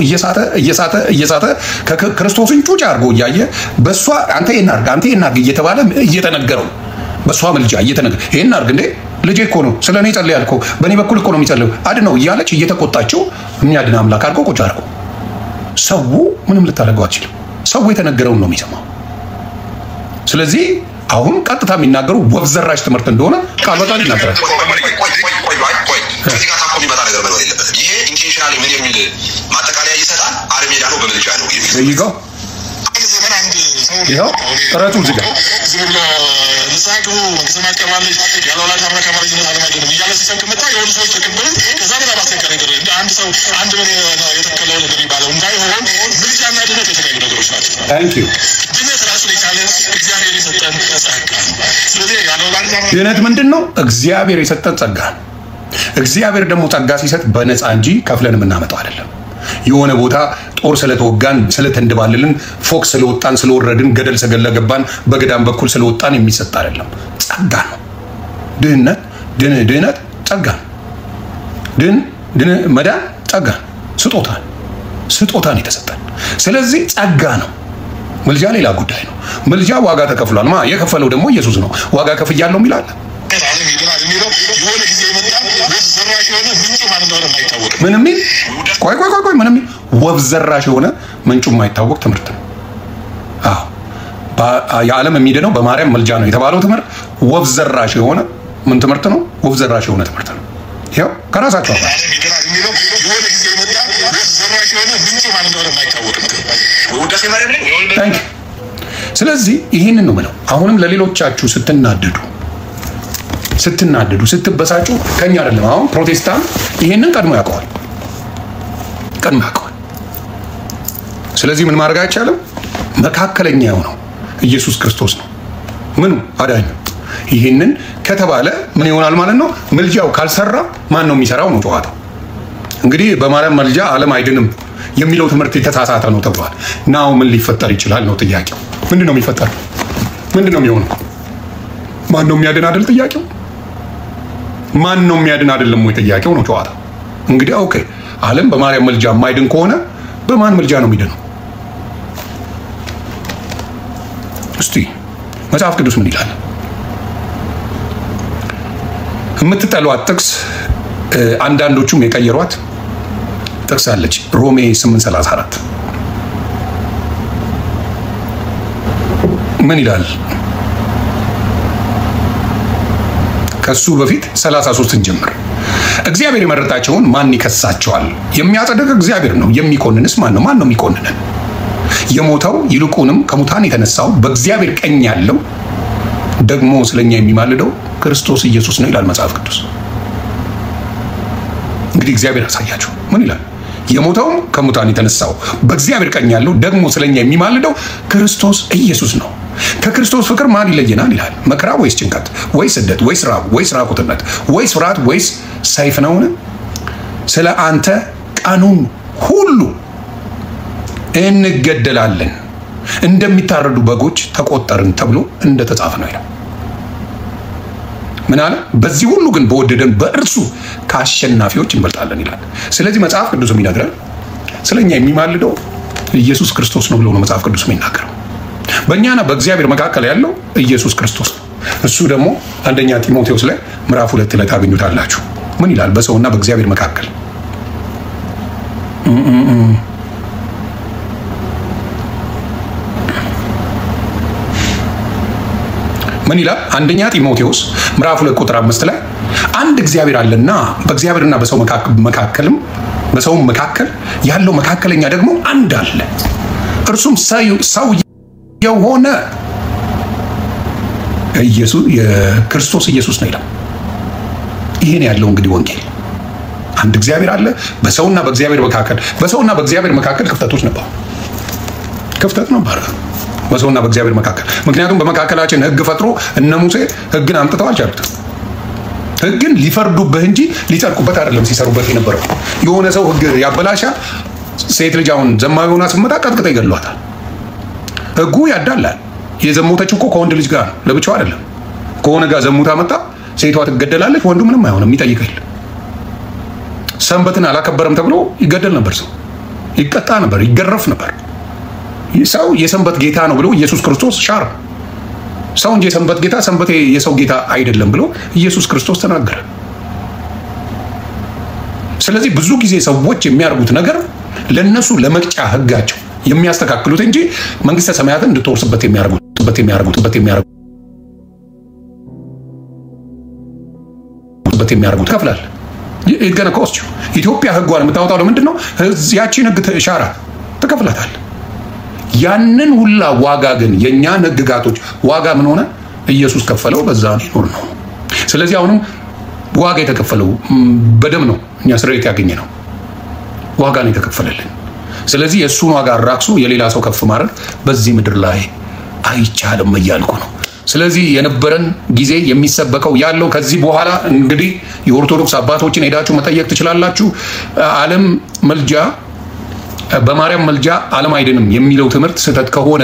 እየሳተ ከክርስቶስን ጩጭ አድርጎ እያየ በሷ አንተ ይሄን አድርግ እየተባለ እየተነገረው በሷ መልጃ እየተነገረ ይሄን አድርግ እንዴ ልጄ እኮ ነው ስለኔ ጸልያል እኮ በእኔ በኩል እኮ ነው የሚጸልየው አድነው እያለች እየተቆጣቸው የሚያድን አምላክ አድርጎ ቁጭ አድርጎ ሰው ምንም ልታደርገው አትችልም። ሰው የተነገረውን ነው የሚሰማው። ስለዚህ አሁን ቀጥታ የሚናገሩ ወፍ ዘራሽ ትምህርት እንደሆነ ቃል በቃል ይናገራል። ከዚህ ጋር ታቆ የሚመጣ ነገር መኖር የለበትም። ይሄ ኢንቴንሽናሊ ምን የሚል ማጠቃለያ ይሰጣል። አርሜዳ ነው በመልጃ ነው የሚል ይሄው ጥረቱ ዝጋ ንሳቱ ከሰማት ቀርባለች ያለወላዲተ አምላክ አማላጅነት ዓለም አይድንም እያለ ሲሰብክ መጣ። የሆኑ ሰዎች ተቀበሉ። ከዛ በኋላ ማስከከረ ነገር እንደ አንድ ሰው አንድ ምን የተከለው ነገር ይባለው እንዳይሆን ምልጃና ድነት የተለያዩ ነገሮች ናቸው። ታንክ ዩ ድነት ራሱ የቻለ እግዚአብሔር የሰጠን ጸጋ ነው። ስለዚህ ያለወላዲተ አምላክ ድነት ምንድነው? እግዚአብሔር የሰጠን ጸጋ ነው። እግዚአብሔር ደግሞ ጸጋ ሲሰጥ በነፃ እንጂ ከፍለን የምናመጣው አይደለም። የሆነ ቦታ ጦር ስለተወጋን ስለተንደባለልን ፎቅ ስለወጣን ስለወረድን ገደል ስለገባን በገዳም በኩል ስለወጣን የሚሰጥ አይደለም። ጸጋ ነው። ድህነት ጸጋ ነው። መዳን ጸጋ ስጦታን የተሰጠን። ስለዚህ ጸጋ ነው። ምልጃ ሌላ ጉዳይ ነው። ምልጃ ዋጋ ተከፍሏል። የከፈለው ደግሞ ኢየሱስ ነው። ዋጋ ከፍያለሁ ይላል። ምንም ቆይ ምንም ወፍ ዘራሽ የሆነ ምንጩ የማይታወቅ ትምህርት ነው። አዎ የዓለም የሚድነው በማርያም ምልጃ ነው የተባለው ትምህርት ወፍ ዘራሽ የሆነ ምን ትምህርት ነው? ወፍ ዘራሽ የሆነ ትምህርት ነው። ይኸው ከራሳቸው ስለዚህ ይህንን ነው የምለው። አሁንም ለሌሎቻችሁ ስትናደዱ ስትበሳጩ ከኛ አይደለም። አሁን ፕሮቴስታንት ይህንን ቀድሞ ያውቀዋል። ስለዚህ ምን ማድረግ አይቻልም። መካከለኛ የሆነው ኢየሱስ ክርስቶስ ነው። ምኑ አዳኙ። ይህንን ከተባለ ምን ይሆናል ማለት ነው? ምልጃው ካልሰራ ማን ነው የሚሰራው ነው ጨዋታው። እንግዲህ በማርያም ምልጃ ዓለም አይድንም የሚለው ትምህርት የተሳሳተ ነው ተብሏል። ናው ምን ሊፈጠር ይችላል ነው ጥያቄው። ምንድን ነው የሚፈጠረው? ምንድን ነው የሚሆነው? ማን ነው የሚያድን አይደል ጥያቄው? ማን ነው የሚያድን አይደለም ወይ ጥያቄው ነው ጨዋታው። እንግዲህ ኦኬ ዓለም በማርያም ምልጃ የማይድን ከሆነ በማን ምልጃ ነው የሚድነው? እስቲ መጽሐፍ ቅዱስ ምን ይላል? የምትጠሏት ጥቅስ አንዳንዶቹም የቀየሯት ጥቅስ አለች። ሮሜ 8:34 ምን ይላል? ከሱ በፊት 33ን ጀምር። እግዚአብሔር የመረጣቸውን ማን ይከሳቸዋል? የሚያጸድቅ እግዚአብሔር ነው። የሚኮንንስ ማን ነው? ማን ነው የሚኮንነን? የሞተው ይልቁንም ከሙታን የተነሳው በእግዚአብሔር ቀኝ ያለው ደግሞ ስለኛ የሚማልደው ክርስቶስ ኢየሱስ ነው ይላል መጽሐፍ ቅዱስ። እንግዲህ እግዚአብሔር ያሳያችሁ ምን ይላል? የሞተውም ከሙታን የተነሳው በእግዚአብሔር ቀኝ ያለው ደግሞ ስለኛ የሚማልደው ክርስቶስ ኢየሱስ ነው። ከክርስቶስ ፍቅር ማን ይለየናል ይላል? መከራ ወይስ ጭንቀት ወይስ ስደት ወይስ ራብ ወይስ ራቁትነት ወይስ ፍርሃት ወይስ ሰይፍ ነውን? ስለ አንተ ቀኑን ሁሉ እንገደላለን፣ እንደሚታረዱ በጎች ተቆጠርን ተብሎ እንደተጻፈ ነው ይላል። ምን አለ? በዚህ ሁሉ ግን በወደደን በእርሱ ከአሸናፊዎች እንበልጣለን ይላል። ስለዚህ መጽሐፍ ቅዱስ የሚነግረን ስለኛ የሚማልደው ኢየሱስ ክርስቶስ ነው ብሎ ነው መጽሐፍ ቅዱስ የሚናገረው። በእኛና በእግዚአብሔር መካከል ያለው ኢየሱስ ክርስቶስ ነው። እሱ ደግሞ አንደኛ ጢሞቴዎስ ላይ ምዕራፍ 2 ላይ ታገኙታላችሁ። ምን ይላል? በሰውና በእግዚአብሔር መካከል ምን ይላል? አንደኛ ጢሞቴዎስ ምዕራፍ 2 ቁጥር 5 ላይ አንድ እግዚአብሔር አለና በእግዚአብሔርና በሰው መካከልም በሰው መካከል ያለው መካከለኛ ደግሞ አንድ አለ፣ እርሱም ሰው የሆነ ኢየሱስ የክርስቶስ ኢየሱስ ነው ይላል። ይሄን ያለው እንግዲህ ወንጌል አንድ እግዚአብሔር አለ፣ በሰውና በእግዚአብሔር መካከል ክፍተቶች ነበሩ። ክፍተት ነበር በሰውና በእግዚአብሔር መካከል። ምክንያቱም በመካከላችን ሕግ ፈጥሮ እነ ሙሴ ሕግን አምጥተው አልቻሉትም። ሕግን ሊፈርዱበት እንጂ ሊጸድቁበት አይደለም ሲሰሩበት የነበረው። የሆነ ሰው ሕግ ያበላሻ ሴት ልጅ አሁን ዘማዊ ሆና ስትመጣ ቀጥቅጠው ይገሏታል። ሕጉ ያዳላል። የዘሞተችው እኮ ከወንድ ልጅ ጋር ነው፣ ለብቻው አይደለም። ከሆነ ጋር ዘሙታ መጣ ሴቷ ትገደላለች፣ ወንዱ ምንም አይሆንም፣ የሚጠይቅ የለም። ሰንበትን አላከበረም ተብሎ ይገደል ነበር፣ ሰው ይቀጣ ነበር፣ ይገረፍ ነበር። ሰው የሰንበት ጌታ ነው ብሎ ኢየሱስ ክርስቶስ ሻር ሰው እንጂ የሰንበት ጌታ ሰንበት የሰው ጌታ አይደለም ብሎ ኢየሱስ ክርስቶስ ተናገረ። ስለዚህ ብዙ ጊዜ ሰዎች የሚያርጉት ነገር ለነሱ ለመቅጫ ህጋቸው የሚያስተካክሉት እንጂ መንግስተ ሰማያትን እንድትወርስበት የሚያርጉት ከፍላል ይገና ኮስቹ ኢትዮጵያ ህጓን የምታወጣው ለምንድን ነው? ያቺን ህግ ሻራ ተከፍላታል። ያንን ሁላ ዋጋ ግን የኛን ህግጋቶች ዋጋ ምን ሆነ? ኢየሱስ ከፈለው፣ በዛ ይኖር ነው። ስለዚህ አሁንም ዋጋ የተከፈለው በደም ነው። እኛ ስርየት ያገኘ ነው፣ ዋጋ ነው የተከፈለልን። ስለዚህ የእሱን ዋጋ አራክሱ የሌላ ሰው ከፍ ማድረግ በዚህ ምድር ላይ አይቻልም እያልኩ ነው። ስለዚህ የነበረን ጊዜ የሚሰበከው ያለው ከዚህ በኋላ እንግዲህ የኦርቶዶክስ አባቶችን ሄዳችሁ መጠየቅ ትችላላችሁ። ዓለም መልጃ በማርያም መልጃ ዓለም አይድንም የሚለው ትምህርት ስህተት ከሆነ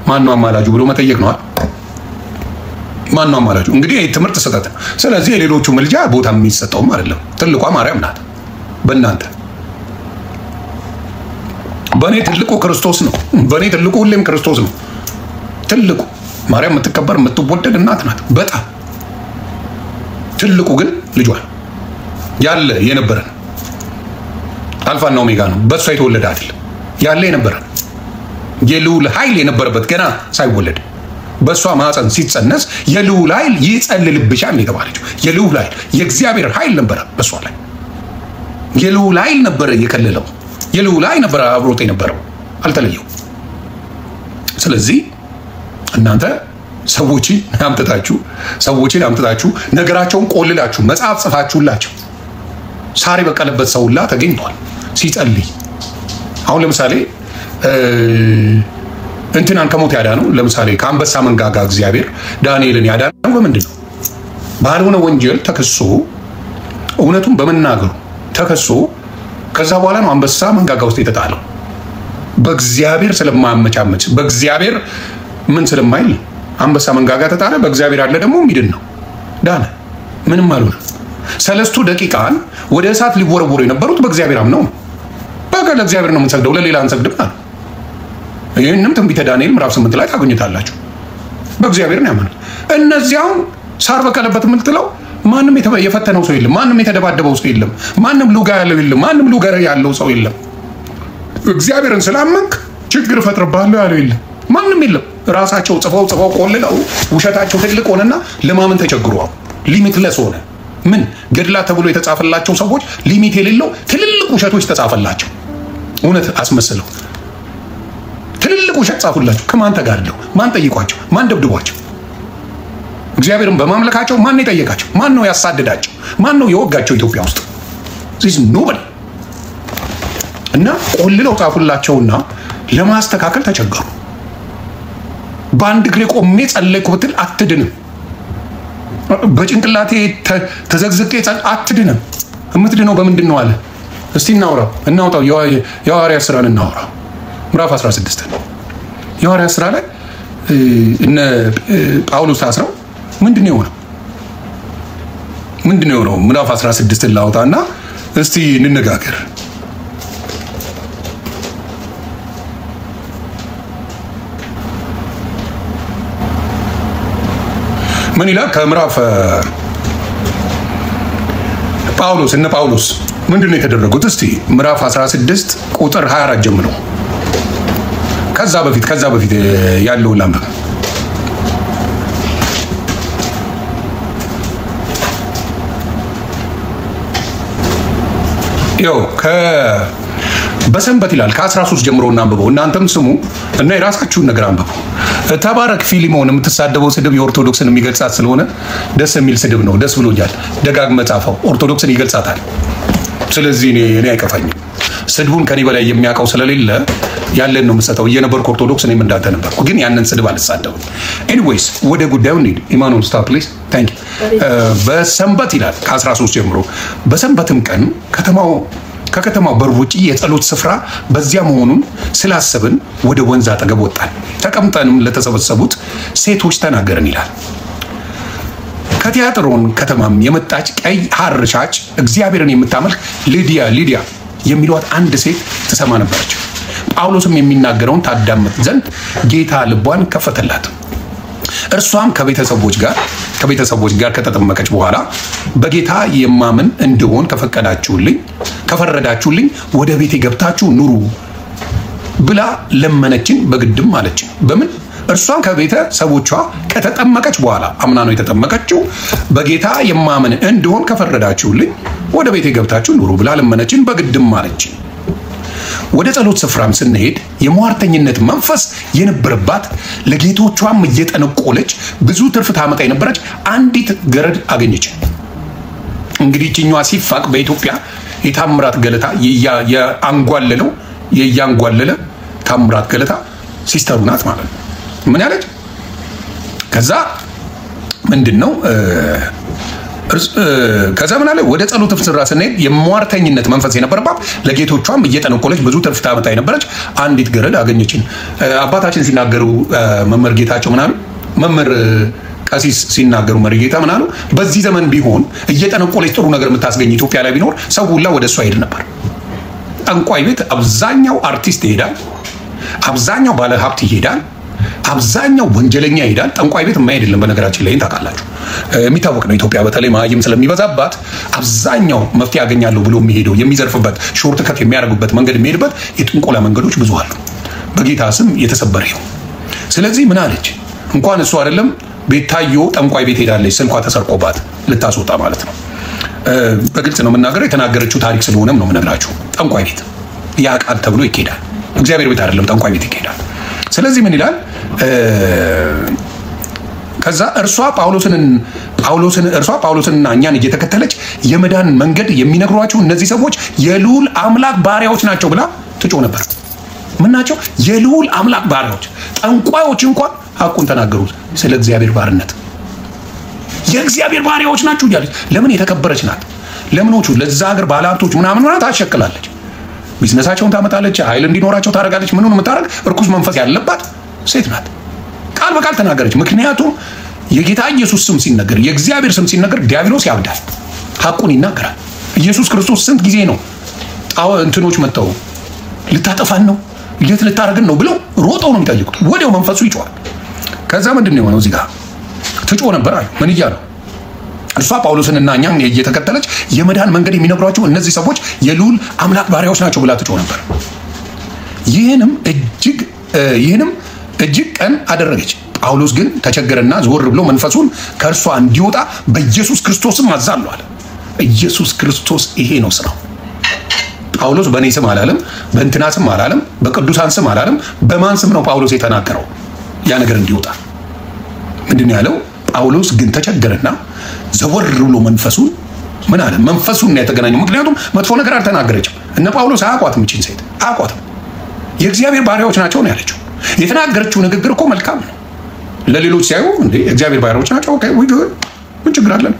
ማን ነው አማላጁ ብሎ መጠየቅ ነው። ማን ነው አማላጁ? እንግዲህ ይህ ትምህርት ስህተት ነው። ስለዚህ የሌሎቹ መልጃ ቦታ የሚሰጠውም አይደለም። ትልቋ ማርያም ናት። በእናንተ በእኔ ትልቁ ክርስቶስ ነው። በእኔ ትልቁ ሁሌም ክርስቶስ ነው። ትልቁ ማርያም የምትከበር የምትወደድ እናት ናት። በጣም ትልቁ ግን ልጇ ያለ የነበረ አልፋና ኦሜጋ ነው። በእሷ የተወለደ አይደለም። ያለ የነበረ የልዑል ኃይል የነበረበት ገና ሳይወለድ በእሷ ማፀን ሲጸነስ የልዑል ኃይል ይጸልልብሻል የተባለችው የልዑል ኃይል የእግዚአብሔር ኃይል ነበረ በእሷ ላይ። የልዑል ኃይል ነበረ የከለለው። የልዑል ኃይል ነበረ አብሮት የነበረው፣ አልተለየው። ስለዚህ እናንተ ሰዎችን አምጥታችሁ ነገራቸውን ቆልላችሁ መጽሐፍ ጽፋችሁላቸው ሳር የበቀለበት ሰውላ ተገኝቷል ሲጸልይ። አሁን ለምሳሌ እንትናን ከሞት ያዳነው ለምሳሌ ከአንበሳ መንጋጋ እግዚአብሔር ዳንኤልን ያዳነው በምንድን ነው? ባልሆነ ወንጀል ተከሶ እውነቱን በመናገሩ ተከሶ ከዛ በኋላ ነው አንበሳ መንጋጋ ውስጥ የተጣለው። በእግዚአብሔር ስለማያመቻመች በእግዚአብሔር ምን ስለማይል አንበሳ መንጋጋ ተጣለ። በእግዚአብሔር ያለ ደግሞ የሚድን ነው። ዳነ፣ ምንም አልሆነ። 3 ደቂቃን ወደ እሳት ሊወረወሩ የነበሩት በእግዚአብሔር አምነው ነው። በቃ ለእግዚአብሔር ነው የምንሰግደው፣ ለሌላ አንሰግድም አሉ። ይህንም ትንቢተ ዳንኤል ምዕራፍ 8 ላይ ታገኙታላችሁ። በእግዚአብሔር ነው ያመኑት። እነዚያው ሳር በቀለበት የምትለው ማንም የፈተነው ሰው የለም። ማንም የተደባደበው ሰው የለም። ማንም ሉጋ ያለው የለም። ማንም ሉጋ ያለው ሰው የለም። እግዚአብሔርን ስላመንክ ችግር እፈጥርብሃለሁ ያለው የለም። ማንም የለም። ራሳቸው ጽፈው ቆልለው ውሸታቸው ትልቅ ሆነና ለማመን ተቸግሯል። ሊሚትለስ ሆነ። ምን ገድላ ተብሎ የተጻፈላቸው ሰዎች ሊሚት የሌለው ትልልቅ ውሸቶች ተጻፈላቸው። እውነት አስመስለው ትልልቅ ውሸት ጻፉላቸው። ከማን ተጋድለው? ማን ጠይቋቸው? ማን ደብድቧቸው? እግዚአብሔርን በማምለካቸው ማን የጠየቃቸው? ማን ነው ያሳደዳቸው? ማን ነው የወጋቸው? ኢትዮጵያ ውስጥ ዚስ ኖበዲ። እና ቆልለው ጻፉላቸውና ለማስተካከል ተቸገሩ። በአንድ እግሬ ቆሜ ጸለይኩ ብትል አትድንም። በጭንቅላቴ ተዘግዝቄ አትድንም። የምትድነው በምንድን ነው አለ። እስቲ እናውጣው። የሐዋርያት ሥራን እናውራው። ምዕራፍ 16 የሐዋርያት ሥራ ላይ እነ ጳውሎስ ታስረው ምንድን ነው የሆነው? ምዕራፍ 16 ላውጣና እስቲ እንነጋገር። ምን ይላል? ከምዕራፍ እነ ጳውሎስ ምንድን ነው የተደረጉት? እስቲ ምዕራፍ 16 ቁጥር 24 ጀምሮ ከዛ በፊት ያለውን ላንብብ። ያው በሰንበት ይላል ከ13 ጀምሮ እናንብበው። እናንተም ስሙ እና የራሳችሁን ነገር አንብቡ። ተባረክ ፊሊሞን የምትሳደበው ስድብ የኦርቶዶክስን የሚገልጻት ስለሆነ ደስ የሚል ስድብ ነው። ደስ ብሎኛል። ደጋግመህ ጻፈው። ኦርቶዶክስን ይገልጻታል። ስለዚህ እኔ አይከፋኝም። ስድቡን ከኔ በላይ የሚያውቀው ስለሌለ ያለን ነው የምሰጠው። እየነበርኩ ኦርቶዶክስ እኔም እንዳንተ ነበርኩ፣ ግን ያንን ስድብ አልሳደብም። ኤኒዌይስ ወደ ጉዳዩ እንሂድ። ኢማኑኤል ስታፕ ፕሊዝ። ታንክ ዩ። በሰንበት ይላል ከ13 ጀምሮ በሰንበትም ቀን ከከተማው በር ውጪ የጸሎት ስፍራ በዚያ መሆኑን ስላሰብን ወደ ወንዝ አጠገብ ወጣን። ተቀምጠንም ለተሰበሰቡት ሴቶች ተናገርን ይላል። ከቲያጥሮን ከተማም የመጣች ቀይ ሐር ሻጭ እግዚአብሔርን የምታመልክ ሊዲያ የሚሏት አንድ ሴት ትሰማ ነበረች። ጳውሎስም የሚናገረውን ታዳምጥ ዘንድ ጌታ ልቧን ከፈተላት። እርሷም ከቤተሰቦች ጋር ከተጠመቀች በኋላ በጌታ የማምን እንደሆን ከፈረዳችሁልኝ ወደ ቤቴ ገብታችሁ ኑሩ ብላ ለመነችን፣ በግድም አለችን። በምን? እርሷም ከቤተሰቦቿ ከተጠመቀች በኋላ አምና ነው የተጠመቀችው። በጌታ የማምን እንደሆን ከፈረዳችሁልኝ ወደ ቤቴ ገብታችሁ ኑሩ ብላ ለመነችን፣ በግድም አለችን። ወደ ጸሎት ስፍራም ስንሄድ የሟርተኝነት መንፈስ የነበረባት ለጌቶቿም እየጠነቆለች ብዙ ትርፍ ታመጣ የነበረች አንዲት ገረድ አገኘች። እንግዲህ እኛዋ ሲፋቅ በኢትዮጵያ የታምራት ገለታ የያንጓለለ ታምራት ገለታ ሲስተሩ ናት ማለት ነው። ምን ያለች? ከዛ ምንድነው ከዛ ምን አለ? ወደ ጸሎት ስፍራ ስንሄድ የሟርተኝነት መንፈስ የነበረባት ለጌቶቿም እየጠነቆለች ብዙ ትርፍ ታመጣ የነበረች አንዲት ገረድ አገኘችን። አባታችን ሲናገሩ መምህር ጌታቸው ምናምን መምህር ቀሲስ ሲናገሩ መሪጌታ ምን አሉ? በዚህ ዘመን ቢሆን እየጠነቆለች ጥሩ ነገር የምታስገኝ ኢትዮጵያ ላይ ቢኖር ሰው ሁላ ወደ እሷ ሄድ ነበር። ጠንቋይ ቤት አብዛኛው አርቲስት ይሄዳል፣ አብዛኛው ባለ ሀብት ይሄዳል፣ አብዛኛው ወንጀለኛ ይሄዳል። ጠንቋይ ቤት የማይሄድ የለም። በነገራችን ላይ ታውቃላችሁ፣ የሚታወቅ ነው። ኢትዮጵያ በተለይ ማይም ስለሚበዛባት አብዛኛው መፍትሄ ያገኛለሁ ብሎ የሚሄደው የሚዘርፍበት ሾርት ከት የሚያደርጉበት መንገድ የሚሄድበት የጥንቆላ መንገዶች ብዙ አሉ። በጌታ ስም የተሰበረ ይሁን። ስለዚህ ምን አለች? እንኳን እሱ አይደለም ቤታዮ ጠንቋይ ቤት ሄዳለች፣ ስልኳ ተሰርቆባት ልታስወጣ ማለት ነው። በግልጽ ነው የምናገረው፣ የተናገረችው ታሪክ ስለሆነም ነው የምነግራችሁ። ጠንቋይ ቤት ያ ቃል ተብሎ ይኬዳል። እግዚአብሔር ቤት አይደለም፣ ጠንቋይ ቤት ይኬዳል። ስለዚህ ምን ይላል? ከዛ እርሷ ጳውሎስንና እኛን እየተከተለች የመዳን መንገድ የሚነግሯችሁ እነዚህ ሰዎች የልዑል አምላክ ባሪያዎች ናቸው ብላ ትጮህ ነበር። ምን ናቸው? የልዑል አምላክ ባሪያዎች። ጠንቋዮች እንኳን ሐቁን ተናገሩት ስለ እግዚአብሔር ባርነት። የእግዚአብሔር ባሪያዎች ናችሁ እያለች ለምን የተከበረች ናት። ለምኖቹ ለዛ ሀገር ባለሀብቶች ምናምን ታሸክላለች፣ ቢዝነሳቸውን ታመጣለች፣ ኃይል እንዲኖራቸው ታደርጋለች። ምኑን የምታደርግ እርኩስ መንፈስ ያለባት ሴት ናት። ቃል በቃል ተናገረች። ምክንያቱም የጌታ ኢየሱስ ስም ሲነገር፣ የእግዚአብሔር ስም ሲነገር ዲያብሎስ ያብዳል፣ ሐቁን ይናገራል። ኢየሱስ ክርስቶስ ስንት ጊዜ ነው እንትኖች መጥተው ልታጠፋን ነው የት ልታረግን ነው ብለው ሮጠው ነው የሚጠይቁት። ወዲያው መንፈሱ ይጮሃል። ከዛ ምንድን ነው የሆነው? እዚህ ጋር ትጮህ ነበር አሉ። ምን እያሉ? እርሷ ጳውሎስንና እኛን እየተከተለች የመዳን መንገድ የሚነግሯቸው እነዚህ ሰዎች የልዑል አምላክ ባሪያዎች ናቸው ብላ ትጮህ ነበር። ይህንም እጅግ ቀን አደረገች። ጳውሎስ ግን ተቸገረና ዞር ብሎ መንፈሱን ከእርሷ እንዲወጣ በኢየሱስ ክርስቶስም አዛለሁ አለ። ኢየሱስ ክርስቶስ ይሄ ነው ስራው። ጳውሎስ በእኔ ስም አላለም፣ በእንትና ስም አላለም፣ በቅዱሳን ስም አላለም። በማን ስም ነው ጳውሎስ የተናገረው ያ ነገር እንዲወጣ? ምንድን ነው ያለው? ጳውሎስ ግን ተቸገረና ዘወር ብሎ መንፈሱን ምን አለ? መንፈሱን የተገናኘው። ምክንያቱም መጥፎ ነገር አልተናገረችም። እነ ጳውሎስ አያውቋትም፣ ይህችን ሴት አያውቋትም። የእግዚአብሔር ባሪያዎች ናቸው ነው ያለችው። የተናገረችው ንግግር እኮ መልካም ነው። ለሌሎች ሲያዩ እንዴ እግዚአብሔር ባሪያዎች ናቸው፣ ኦኬ ምን ችግር አለን?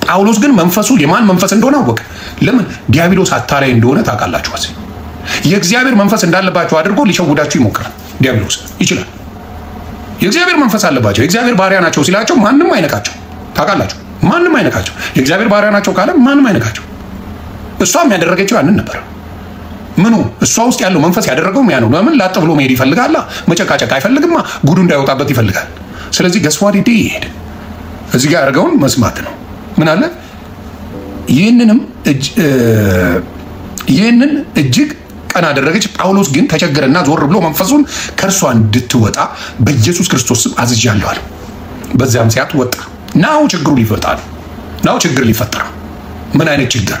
ጳውሎስ ግን መንፈሱ የማን መንፈስ እንደሆነ አወቀ። ለምን? ዲያብሎስ አታላይ እንደሆነ ታውቃላችሁ። የእግዚአብሔር መንፈስ እንዳለባቸው አድርጎ ሊሸውዳችሁ ይሞክራል። ዲያብሎስ ይችላል። የእግዚአብሔር መንፈስ አለባቸው፣ የእግዚአብሔር ባሪያ ናቸው ሲላቸው ማንም አይነካቸው። ታውቃላችሁ፣ ማንም አይነካቸው። የእግዚአብሔር ባሪያ ናቸው ካለ ማንም አይነካቸው። እሷም ያደረገችው ያንን ነበር። ምኑ እሷ ውስጥ ያለው መንፈስ ያደረገው ያ ነው። ለምን? ላጥ ብሎ መሄድ ይፈልጋል። መጨቃጨቅ አይፈልግማ። ጉዱ እንዳይወጣበት ይፈልጋል። ስለዚህ ገስዋዲ ይሄድ እዚህ ጋር ያደርገውን መስማት ነው። ምን አለ? ይህንን እጅግ ቀን አደረገች። ጳውሎስ ግን ተቸገረና ዞር ብሎ መንፈሱን ከእርሷ እንድትወጣ በኢየሱስ ክርስቶስ ስም አዝዣለሁ አለ። በዚያም ሰዓት ወጣ። ናው ችግሩ ሊፈጣል። ናው ችግር ሊፈጠራ። ምን አይነት ችግር?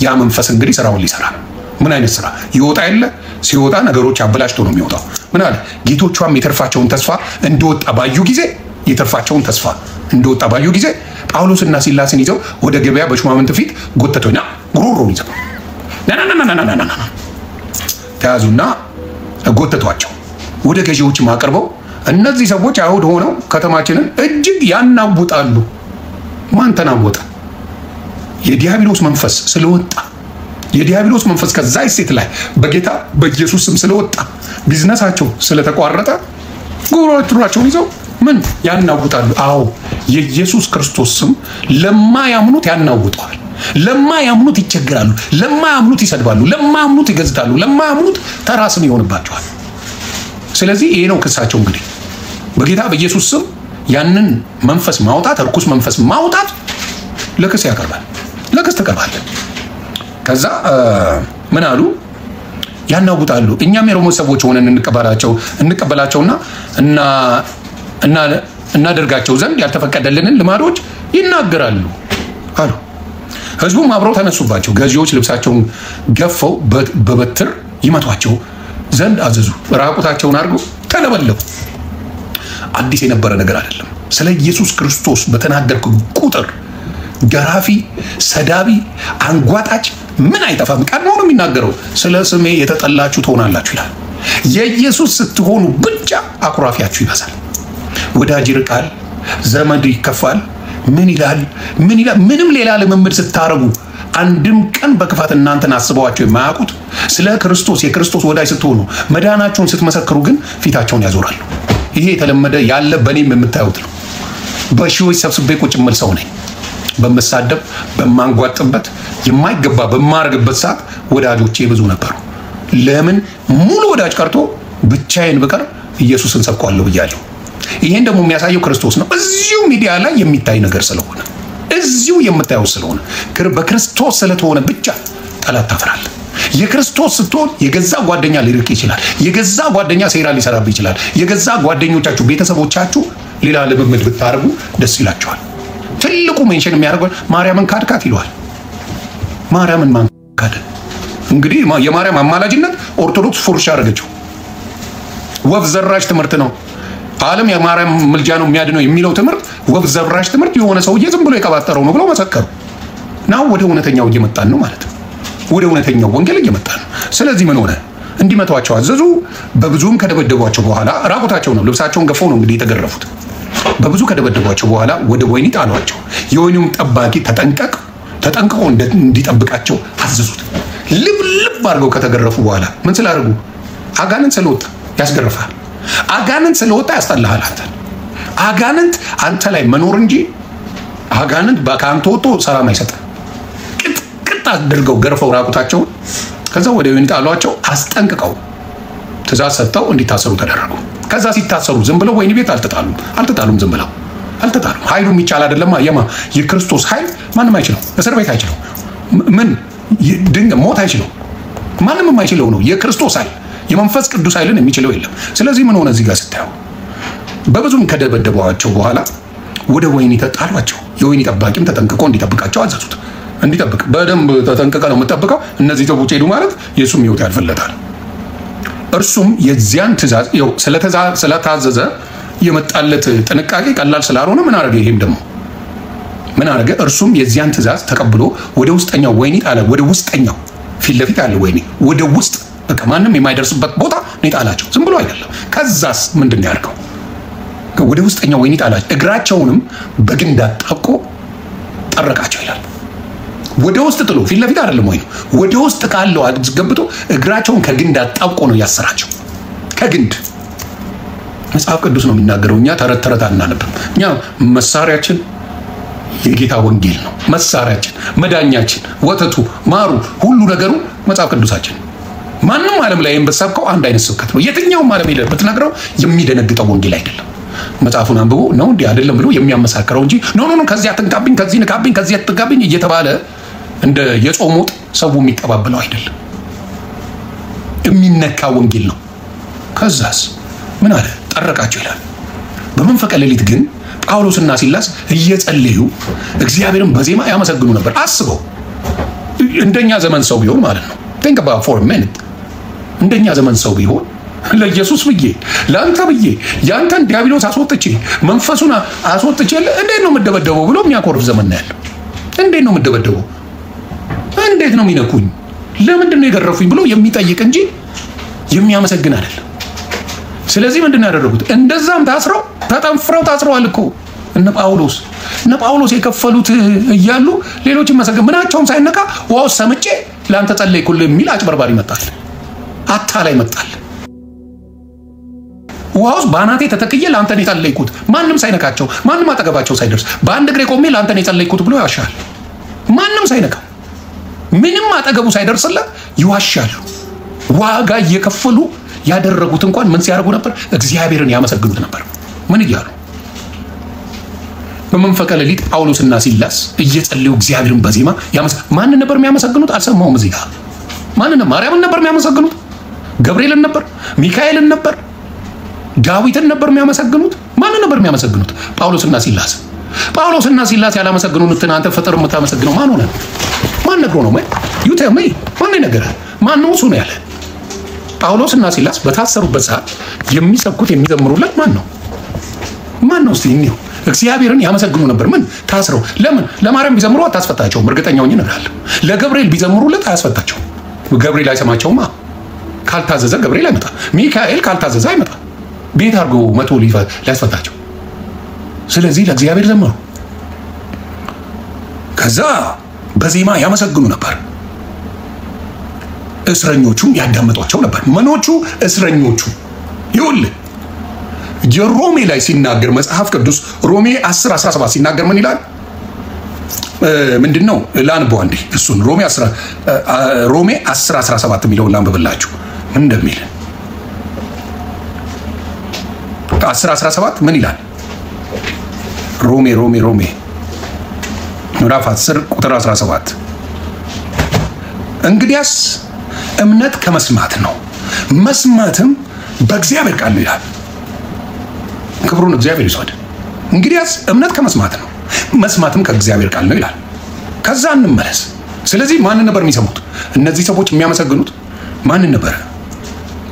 ያ መንፈስ እንግዲህ ስራውን ሊሰራ ነው። ምን አይነት ስራ? ይወጣ የለ ሲወጣ ነገሮች አበላሽቶ ነው የሚወጣው። ምን አለ? ጌቶቿም የተርፋቸውን ተስፋ እንደወጣ ባዩ ጊዜ ጳውሎስና ሲላስን ይዘው ወደ ገበያ በሹማምንት ፊት ጎተቶና ጉሮሮን ይዘው ናናናናናናና ተያዙና ጎተቷቸው። ወደ ገዢዎችም አቅርበው እነዚህ ሰዎች አይሁድ ሆነው ከተማችንን እጅግ ያናውጣሉ። ማን ተናወጠ? የዲያብሎስ መንፈስ ስለወጣ። የዲያብሎስ መንፈስ ከዛ ሴት ላይ በጌታ በኢየሱስ ስም ስለወጣ ቢዝነሳቸው ስለተቋረጠ ጉሮሮቸውን ይዘው ምን ያናውጣሉ? አዎ የኢየሱስ ክርስቶስ ስም ለማያምኑት ያናውጠዋል። ለማያምኑት ይቸግራሉ፣ ለማያምኑት ይሰድባሉ፣ ለማያምኑት ይገዝታሉ፣ ለማያምኑት ተራ ስም ይሆንባቸዋል። ስለዚህ ይሄ ነው ክሳቸው። እንግዲህ በጌታ በኢየሱስ ስም ያንን መንፈስ ማውጣት፣ እርኩስ መንፈስ ማውጣት ለክስ ያቀርባል። ለክስ ተቀርባለ። ከዛ ምን አሉ? ያናውጣሉ። እኛም የሮማ ሰዎች ሆነን እንቀበላቸውና እናደርጋቸው ዘንድ ያልተፈቀደልንን ልማዶች ይናገራሉ አሉ። ህዝቡም አብረው ተነሱባቸው። ገዢዎች ልብሳቸውን ገፈው በበትር ይመቷቸው ዘንድ አዘዙ። ራቁታቸውን አድርገው ተለበለቡ። አዲስ የነበረ ነገር አይደለም። ስለ ኢየሱስ ክርስቶስ በተናገርኩ ቁጥር ገራፊ፣ ሰዳቢ፣ አንጓጣጭ ምን አይጠፋም። ቀድሞ ነው የሚናገረው። ስለ ስሜ የተጠላችሁ ትሆናላችሁ ይላል። የኢየሱስ ስትሆኑ ብቻ አኩራፊያችሁ ይበዛል። ወዳጅ ይርቃል፣ ዘመድ ይከፋል። ምን ይላል? ምንም ሌላ ልምምድ ስታረጉ አንድም ቀን በክፋት እናንተን አስበዋቸው የማያውቁት ስለ ክርስቶስ የክርስቶስ ወዳጅ ስትሆኑ መዳናቸውን ስትመሰክሩ ግን ፊታቸውን ያዞራሉ። ይሄ የተለመደ ያለ በኔም የምታዩት ነው። በሺዎች ሰብስቤ ቁጭ ምል ሰው ነኝ። በመሳደብ በማንጓጥበት የማይገባ በማርግበት ሰዓት ወዳጆቼ ብዙ ነበሩ። ለምን ሙሉ ወዳጅ ቀርቶ ብቻዬን ብቀር ኢየሱስን ሰብኳለሁ ብያለሁ። ይሄን ደግሞ የሚያሳየው ክርስቶስ ነው። እዚሁ ሚዲያ ላይ የሚታይ ነገር ስለሆነ እዚሁ የምታየው ስለሆነ በክርስቶስ ስለተሆነ ብቻ ጠላት ታፈራለህ። የክርስቶስ ስትሆን የገዛ ጓደኛ ሊርቅ ይችላል። የገዛ ጓደኛ ሴራ ሊሰራብ ይችላል። የገዛ ጓደኞቻችሁ ቤተሰቦቻችሁ ሌላ ልምምድ ብታረጉ ደስ ይላቸዋል። ትልቁ ሜንሽን የሚያደርገው ማርያምን ካድካት ይለዋል። ማርያምን ማን ካደ? እንግዲህ የማርያም አማላጅነት ኦርቶዶክስ ፎርሽ አደረገችው። ወፍ ዘራሽ ትምህርት ነው። ዓለም የማርያም ምልጃ ነው የሚያድነው የሚለው ትምህርት ወፍ ዘራሽ ትምህርት የሆነ ሰውዬ ዝም ብሎ የቀባጠረው ነው ብለው መሰከሩ። ናው ወደ እውነተኛው እየመጣን ነው ማለት ነው። ወደ እውነተኛው ወንጌል እየመጣን ነው። ስለዚህ ምን ሆነ? እንዲመቷቸው አዘዙ። በብዙም ከደበደቧቸው በኋላ ራቁታቸው ነው፣ ልብሳቸውን ገፈው ነው እንግዲህ የተገረፉት። በብዙ ከደበደቧቸው በኋላ ወደ ወህኒ ጣሏቸው። የወህኒውም ጠባቂ ተጠንቅቆ እንዲጠብቃቸው አዘዙት። ልብ አድርገው ከተገረፉ በኋላ ምን ስላደረጉ? አጋንንት ስለወጣ ያስገርፋል። አጋንንት ስለወጣ ያስጠላሃል። አጋንንት አንተ ላይ መኖር እንጂ አጋንንት ከአንተ ወጥቶ ሰላም አይሰጥም። ቅጥቅጥ አድርገው ገርፈው ራቁታቸውን ከዛ ወደ ወህኒ ጣሏቸው። አስጠንቅቀው ትእዛዝ ሰጥተው እንዲታሰሩ ተደረጉ። ከዛ ሲታሰሩ ዝም ብለው ወህኒ ቤት አልተጣሉም። ዝም ብለው አልተጣሉም። ኃይሉ የሚቻል አይደለም። የክርስቶስ ኃይል ማንም አይችለው። እስር ቤት አይችለው። ምን ድንገት ሞት አይችለው። ማንም የማይችለው ነው የክርስቶስ ኃይል። የመንፈስ ቅዱስ ኃይልን የሚችለው የለም። ስለዚህ ምን ሆነ? እዚህ ጋር ስታየው በብዙም ከደበደቧቸው በኋላ ወደ ወህኒ ተጣሏቸው። የወህኒ ጠባቂም ተጠንቅቆ እንዲጠብቃቸው አዘዙት። እንዲጠብቅ በደንብ ተጠንቅቀ ነው የምጠብቀው። እነዚህ ሰዎች ሄዱ ማለት የእሱም ሕይወት ያልፈለታል። እርሱም የዚያን ትእዛዝ ስለታዘዘ የመጣለት ጥንቃቄ ቀላል ስላልሆነ ምን አደረገ? ይሄም ደግሞ ምን አደረገ? እርሱም የዚያን ትእዛዝ ተቀብሎ ወደ ውስጠኛው ወህኒ ጣለ። ወደ ውስጠኛው ፊት ለፊት ያለ ወህኒ ወደ ውስጥ በቃ ማንም የማይደርስበት ቦታ ነው ጣላቸው። ዝም ብሎ አይደለም። ከዛስ ምንድን ነው ያደርገው? ወደ ውስጠኛው ወህኒ ጣላቸው። እግራቸውንም በግንድ አጣብቆ ጠረቃቸው ይላል። ወደ ውስጥ ጥሎ ፊት ለፊት አይደለም ወይ? ወደ ውስጥ ካለው አስገብቶ እግራቸውን ከግንድ አጣብቆ ነው ያሰራቸው። ከግንድ መጽሐፍ ቅዱስ ነው የሚናገረው። እኛ ተረት አናነብም። እኛ መሳሪያችን የጌታ ወንጌል ነው። መሳሪያችን፣ መዳኛችን፣ ወተቱ፣ ማሩ፣ ሁሉ ነገሩ መጽሐፍ ቅዱሳችን። ማንም ዓለም ላይ በሰብከው አንድ አይነት ስብከት ነው። የትኛውም ዓለም ሄደህ ብትነግረው የሚደነግጠው ወንጌል አይደለም። መጽሐፉን አንብቦ ነው እንዲህ አይደለም ብሎ የሚያመሳክረው እንጂ ኖ ከዚህ አትንካብኝ፣ ከዚህ ንካብኝ፣ ከዚህ አትንካብኝ እየተባለ እንደ የጾም ወጥ ሰው የሚቀባበለው አይደለም። የሚነካ ወንጌል ነው። ከዛስ ምን አለ? ጠረቃቸው ይላል። በመንፈቀ ሌሊት ግን ጳውሎስና ሲላስ እየጸለዩ እግዚአብሔርን በዜማ ያመሰግኑ ነበር። አስበው፣ እንደኛ ዘመን ሰው ቢሆን ማለት ነው። think about for a minute። እንደኛ ዘመን ሰው ቢሆን ለኢየሱስ ብዬ ለአንተ ብዬ ያንተን ዲያብሎስ አስወጥቼ መንፈሱን አስወጥቼ እንዴት ነው የምደበደበው ብሎ የሚያኮርፍ ዘመን ነው ያለው። እንዴት ነው የምደበደበው? እንዴት ነው የሚነኩኝ? ለምንድን ነው የገረፉኝ ብሎ የሚጠይቅ እንጂ የሚያመሰግን አይደለም። ስለዚህ ምንድን ነው ያደረጉት? እንደዛም ታስረው ተጠንፍረው ታስረዋል እኮ እነ ጳውሎስ የከፈሉት እያሉ ሌሎችን መሰገን ምናቸውም ሳይነካ ዋው ሰምጬ ለአንተ ጸለይኩልህ የሚል አጭበርባሪ መጣል፣ አታላይ መጣል። ዋውስ ባናቴ ተተክዬ ለአንተ ነው የጸለይኩት ማንም ሳይነካቸው፣ ማንም አጠገባቸው ሳይደርስ በአንድ እግሬ ቆሜ ለአንተ ነው የጸለይኩት ብሎ ያሻል። ማንም ሳይነካ ምንም አጠገቡ ሳይደርስለት ይዋሻሉ። ዋጋ እየከፈሉ ያደረጉት እንኳን ምን ሲያደርጉ ነበር? እግዚአብሔርን ያመሰግኑት ነበር። ምን እያሉ? በመንፈቀ ሌሊት ጳውሎስና ሲላስ እየጸለዩ እግዚአብሔርን በዜማ ማንን ነበር የሚያመሰግኑት? አልሰማሁም። እዚህ ጋር ማንን? ማርያምን ነበር የሚያመሰግኑት? ገብርኤልን ነበር? ሚካኤልን ነበር? ዳዊትን ነበር የሚያመሰግኑት? ማንን ነበር የሚያመሰግኑት? ጳውሎስና ሲላስ ያላመሰግኑት እናንተ ፍጥር የምታመሰግነው ማን ሆነ? ማን ነግሮ ነው? ዩ ቴል ሚ። ማን ነገረ? ማን ነው እሱ ነው ያለ? ጳውሎስና ሲላስ በታሰሩበት ሰዓት የሚሰብኩት የሚዘምሩለት ማን ነው? እስቲ እንየው። እግዚአብሔርን ያመሰግኑ ነበር። ምን ታስረው? ለምን? ለማርያም ቢዘምሩ አታስፈታቸውም። እርግጠኛው ነኝ እነግራለሁ። ለገብርኤል ቢዘምሩለት አያስፈታቸውም። ገብርኤል አይሰማቸውማ። ካልታዘዘ ገብርኤል አይመጣ። ሚካኤል ካልታዘዘ አይመጣ። ቤት አድርጎ መቶ ሊያስፈታቸው። ስለዚህ ለእግዚአብሔር ዘመሩ። ከዛ በዜማ ያመሰግኑ ነበር። እስረኞቹም ያዳመጧቸው ነበር። መኖቹ እስረኞቹ ይኸውልህ የሮሜ ላይ ሲናገር መጽሐፍ ቅዱስ ሮሜ 10:17 ሲናገር ምን ይላል? ምንድነው? ላንብበው አንዴ እሱን ሮሜ 10:17 የሚለውን ላንብብላችሁ ምን እንደሚል 10:17 ምን ይላል? ሮሜ ምዕራፍ 10 ቁጥር 17 እንግዲያስ እምነት ከመስማት ነው መስማትም በእግዚአብሔር ቃል ነው ይላል። ክብሩን እግዚአብሔር ይስወድ። እንግዲያስ እምነት ከመስማት ነው መስማትም ከእግዚአብሔር ቃል ነው ይላል። ከዛ እንመለስ። ስለዚህ ማንን ነበር የሚሰሙት እነዚህ ሰዎች? የሚያመሰግኑት ማንን ነበር?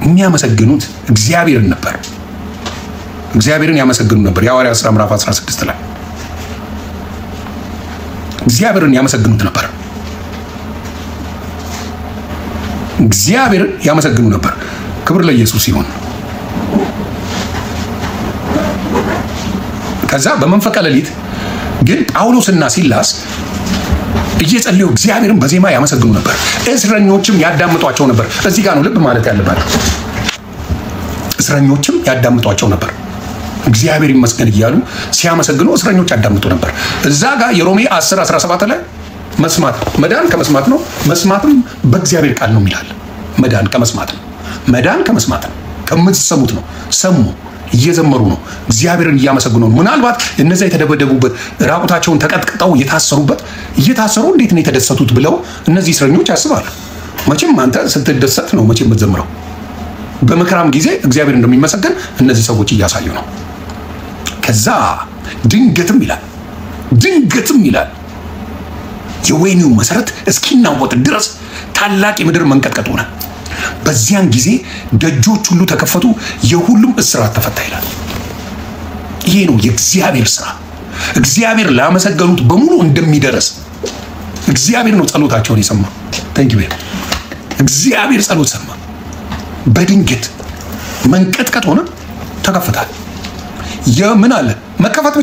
የሚያመሰግኑት እግዚአብሔርን ነበር። እግዚአብሔርን ያመሰግኑ ነበር። የሐዋርያት ሥራ ምዕራፍ 16 ላይ እግዚአብሔርን ያመሰግኑት ነበር። እግዚአብሔርን ያመሰግኑ ነበር። ክብር ለኢየሱስ ይሁን። ከዛ በመንፈቀ ሌሊት ግን ጳውሎስና ሲላስ እየጸለዩ እግዚአብሔርን በዜማ ያመሰግኑ ነበር። እስረኞችም ያዳምጧቸው ነበር። እዚህ ጋር ነው ልብ ማለት ያለባቸው። እስረኞችም ያዳምጧቸው ነበር። እግዚአብሔር ይመስገን እያሉ ሲያመሰግኑ እስረኞች ያዳምጡ ነበር። እዛ ጋር የሮሜ 10:17 ላይ መስማት መዳን ከመስማት ነው መስማትም በእግዚአብሔር ቃል ነው ይላል። መዳን ከመስማት ነው ከምትሰሙት ነው። ሰሙ፣ እየዘመሩ ነው፣ እግዚአብሔርን እያመሰግኑ ነው። ምናልባት እነዚያ የተደበደቡበት ራቁታቸውን ተቀጥቅጠው እየታሰሩ እንዴት ነው የተደሰቱት ብለው እነዚህ እስረኞች ያስባሉ። መቼም አንተ ስትደሰት ነው መቼም የምትዘምረው። በመከራም ጊዜ እግዚአብሔር እንደሚመሰገን እነዚህ ሰዎች እያሳዩ ነው። ከዛ ድንገትም ይላል የወይኒው መሰረት እስኪናወጥ ድረስ ታላቅ የምድር መንቀጥቀጥ ሆነ። በዚያን ጊዜ ደጆች ሁሉ ተከፈቱ፣ የሁሉም እስራት ተፈታ ይላል። ይሄ ነው የእግዚአብሔር ስራ። እግዚአብሔር ላመሰገኑት በሙሉ እንደሚደርስ እግዚአብሔር ነው ጸሎታቸውን የሰማ። ታንኪ ዩ። እግዚአብሔር ጸሎት ሰማ። በድንገት መንቀጥቀጥ ሆነ፣ ተከፈታል። የምን አለ መከፈት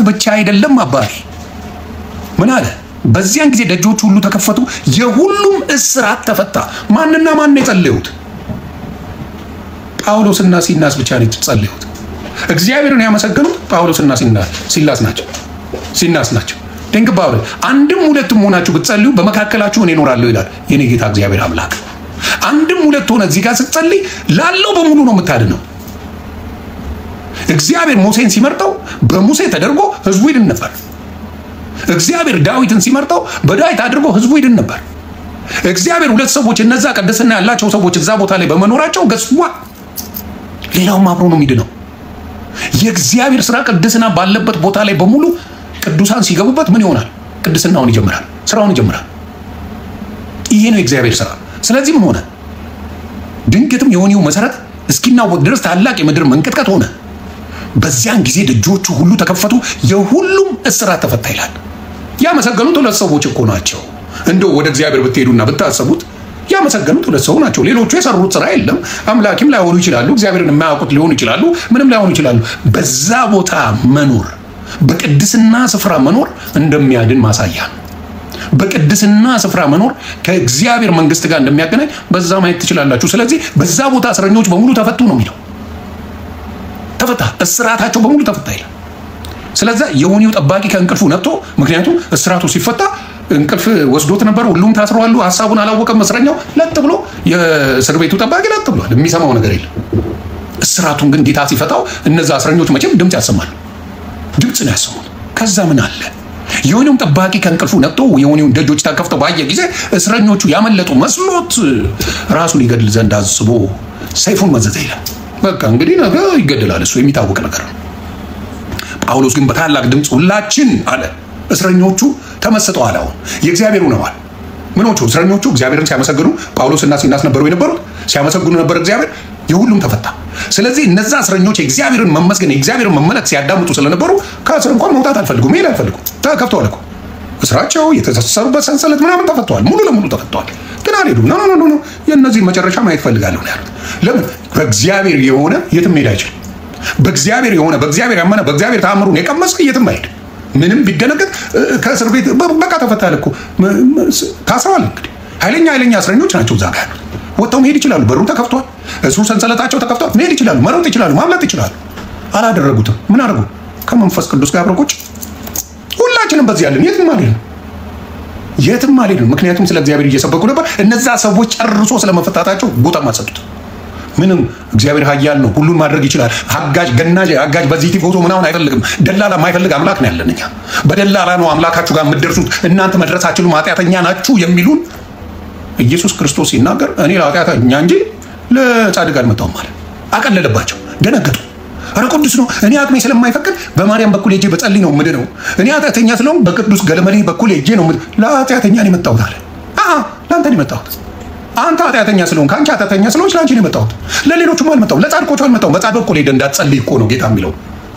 ብቻ አይደለም አባቴ ምን አለ? በዚያን ጊዜ ደጆች ሁሉ ተከፈቱ፣ የሁሉም እስራት ተፈታ። ማንና ማን የጸለዩት? ጳውሎስና ሲላስ ብቻ ነው የጸለዩት። እግዚአብሔርን ያመሰገኑት ጳውሎስና ሲላስ ናቸው። ድንቅ ባውል አንድም ሁለትም ሆናችሁ ብትጸልዩ በመካከላችሁ እኔ እኖራለሁ ይላል የኔ ጌታ እግዚአብሔር አምላክ። አንድም ሁለት ሆነ እዚህ ጋር ስትጸልይ ላለው በሙሉ ነው የምታድነው። እግዚአብሔር ሙሴን ሲመርጠው በሙሴ ተደርጎ ህዝቡ ይድን ነበር። እግዚአብሔር ዳዊትን ሲመርጠው በዳዊት አድርጎ ህዝቡ ይድን ነበር። እግዚአብሔር ሁለት ሰዎች እነዛ ቅድስና ያላቸው ሰዎች እዛ ቦታ ላይ በመኖራቸው ገስዋ ሌላውም አብሮ ነው የሚድነው። የእግዚአብሔር ስራ ቅድስና ባለበት ቦታ ላይ በሙሉ ቅዱሳን ሲገቡበት ምን ይሆናል? ቅድስናውን ይጀምራል፣ ስራውን ይጀምራል። ይሄ ነው የእግዚአብሔር ስራ። ስለዚህ ምን ሆነ? ድንገትም የወህኒው መሰረት እስኪናወጥ ድረስ ታላቅ የምድር መንቀጥቀጥ ሆነ። በዚያን ጊዜ ደጆቹ ሁሉ ተከፈቱ፣ የሁሉም እስራት ተፈታ ይላል። ያመሰገኑት ሁለት ሰዎች እኮ ናቸው። እንደው ወደ እግዚአብሔር ብትሄዱና ብታሰቡት ያመሰገኑት ሁለት ሰው ናቸው። ሌሎቹ የሰሩት ስራ የለም። አምላኪም ላይሆኑ ይችላሉ፣ እግዚአብሔርን የማያውቁት ሊሆኑ ይችላሉ፣ ምንም ላይሆኑ ይችላሉ። በዛ ቦታ መኖር፣ በቅድስና ስፍራ መኖር እንደሚያድን ማሳያ ነው። በቅድስና ስፍራ መኖር ከእግዚአብሔር መንግስት ጋር እንደሚያገናኝ በዛ ማየት ትችላላችሁ። ስለዚህ በዛ ቦታ እስረኞች በሙሉ ተፈቱ ነው የሚለው። ተፈታ፣ እስራታቸው በሙሉ ተፈታ ይላል። ስለዚህ የወህኒው ጠባቂ ከእንቅልፉ ነቅቶ፣ ምክንያቱም እስራቱ ሲፈታ እንቅልፍ ወስዶት ነበር። ሁሉም ታስረዋል። ሐሳቡን አላወቀም እስረኛው። ለጥ ብሎ የእስር ቤቱ ጠባቂ ለጥ ብሏል። የሚሰማው ነገር የለም። እስራቱን ግን ጌታ ሲፈታው እነዛ እስረኞች መቼም ድምፅ ያሰማሉ። ድምፅ ነው ያሰሙት። ከዛ ምን አለ? የወህኒውም ጠባቂ ከእንቅልፉ ነቅቶ የወህኒውን ደጆች ተከፍተው ባየ ጊዜ እስረኞቹ ያመለጡ መስሎት ራሱን ይገድል ዘንድ አስቦ ሰይፉን መዘዘ ይላል። በቃ እንግዲህ ነገ ይገደላል። እሱ የሚታወቅ ነገር ነው። ጳውሎስ ግን በታላቅ ድምፅ ሁላችን አለ። እስረኞቹ ተመስጠዋል። አሁን የእግዚአብሔር ሆነዋል። ምኖቹ እስረኞቹ እግዚአብሔርን ሲያመሰግኑ ጳውሎስና ሲላስ ነበሩ የነበሩት። ሲያመሰግኑ ነበር እግዚአብሔር። የሁሉም ተፈታ። ስለዚህ እነዛ እስረኞች የእግዚአብሔርን መመስገን የእግዚአብሔርን መመለክ ሲያዳምጡ ስለነበሩ ከእስር እንኳን መውጣት አልፈልጉም፣ መሄድ አልፈልጉም። ተከፍተዋል እኮ እስራቸው፣ የተሰሩበት ሰንሰለት ምናምን ተፈተዋል። ሙሉ ለሙሉ ተፈተዋል። ግን አልሄዱም። ኖ የእነዚህን መጨረሻ ማየት ፈልጋለሁ ነው ያሉት። ለምን? በእግዚአብሔር የሆነ የትም መሄድ አይችልም። በእግዚአብሔር የሆነ በእግዚአብሔር ያመነ በእግዚአብሔር ተአምሩን የቀመስክ የትም አይሄድ። ምንም ቢደነገጥ ከእስር ቤት በቃ ተፈታል እኮ ታስረዋል። እንግዲህ ኃይለኛ እስረኞች ናቸው እዛ ጋር ያሉት። ወጥተው መሄድ ይችላሉ። በሩ ተከፍቷል። እሱ ሰንሰለታቸው ተከፍቷል። መሄድ ይችላሉ፣ መሮጥ ይችላሉ፣ ማምለጥ ይችላሉ። አላደረጉትም። ምን አድርጉ? ከመንፈስ ቅዱስ ጋር አብረው ቁጭ። ሁላችንም በዚህ ያለን የትም አልሄድንም። ምክንያቱም ስለ እግዚአብሔር እየሰበኩ ነበር። እነዛ ሰዎች ጨርሶ ስለመፈታታቸው ቦታም አልሰጡት። ምንም እግዚአብሔር ኃያል ነው፣ ሁሉን ማድረግ ይችላል። አጋዥ ገናዥ አጋዥ በዚህ ፎቶ ምናምን አይፈልግም። ደላላ የማይፈልግ አምላክ ነው ያለን እኛ። በደላላ ነው አምላካችሁ ጋር የምትደርሱት። እናንተ መድረሳችሁ ኃጢአተኛ ናችሁ የሚሉን ኢየሱስ ክርስቶስ ሲናገር እኔ ለኃጢአተኛ እንጂ ለጻድቅ አልመጣሁም ማለት አቀለለባቸው። ደነገጡ። አረ ቅዱስ ነው፣ እኔ አቅሜ ስለማይፈቅድ በማርያም በኩል ሄጄ በጸልይ ነው ምድ ነው። እኔ ኃጢአተኛ ስለሆንኩ በቅዱስ ገለመሌ በኩል ሄጄ ነው ለኃጢአተኛ ነው የመጣሁት አለ። ለአንተ ነው የመጣሁት። አንተ ኃጢአተኛ ስለሆንክ፣ አንቺ ኃጢአተኛ ስለሆንሽ ለአንቺ ነው የመጣሁት። ለሌሎቹም አልመጣሁም፣ ለጻድቆቹ አልመጣሁም። በጻድቅ በኩል ሄደህ እንዳትጸልይ እኮ ነው ጌታ የሚለው።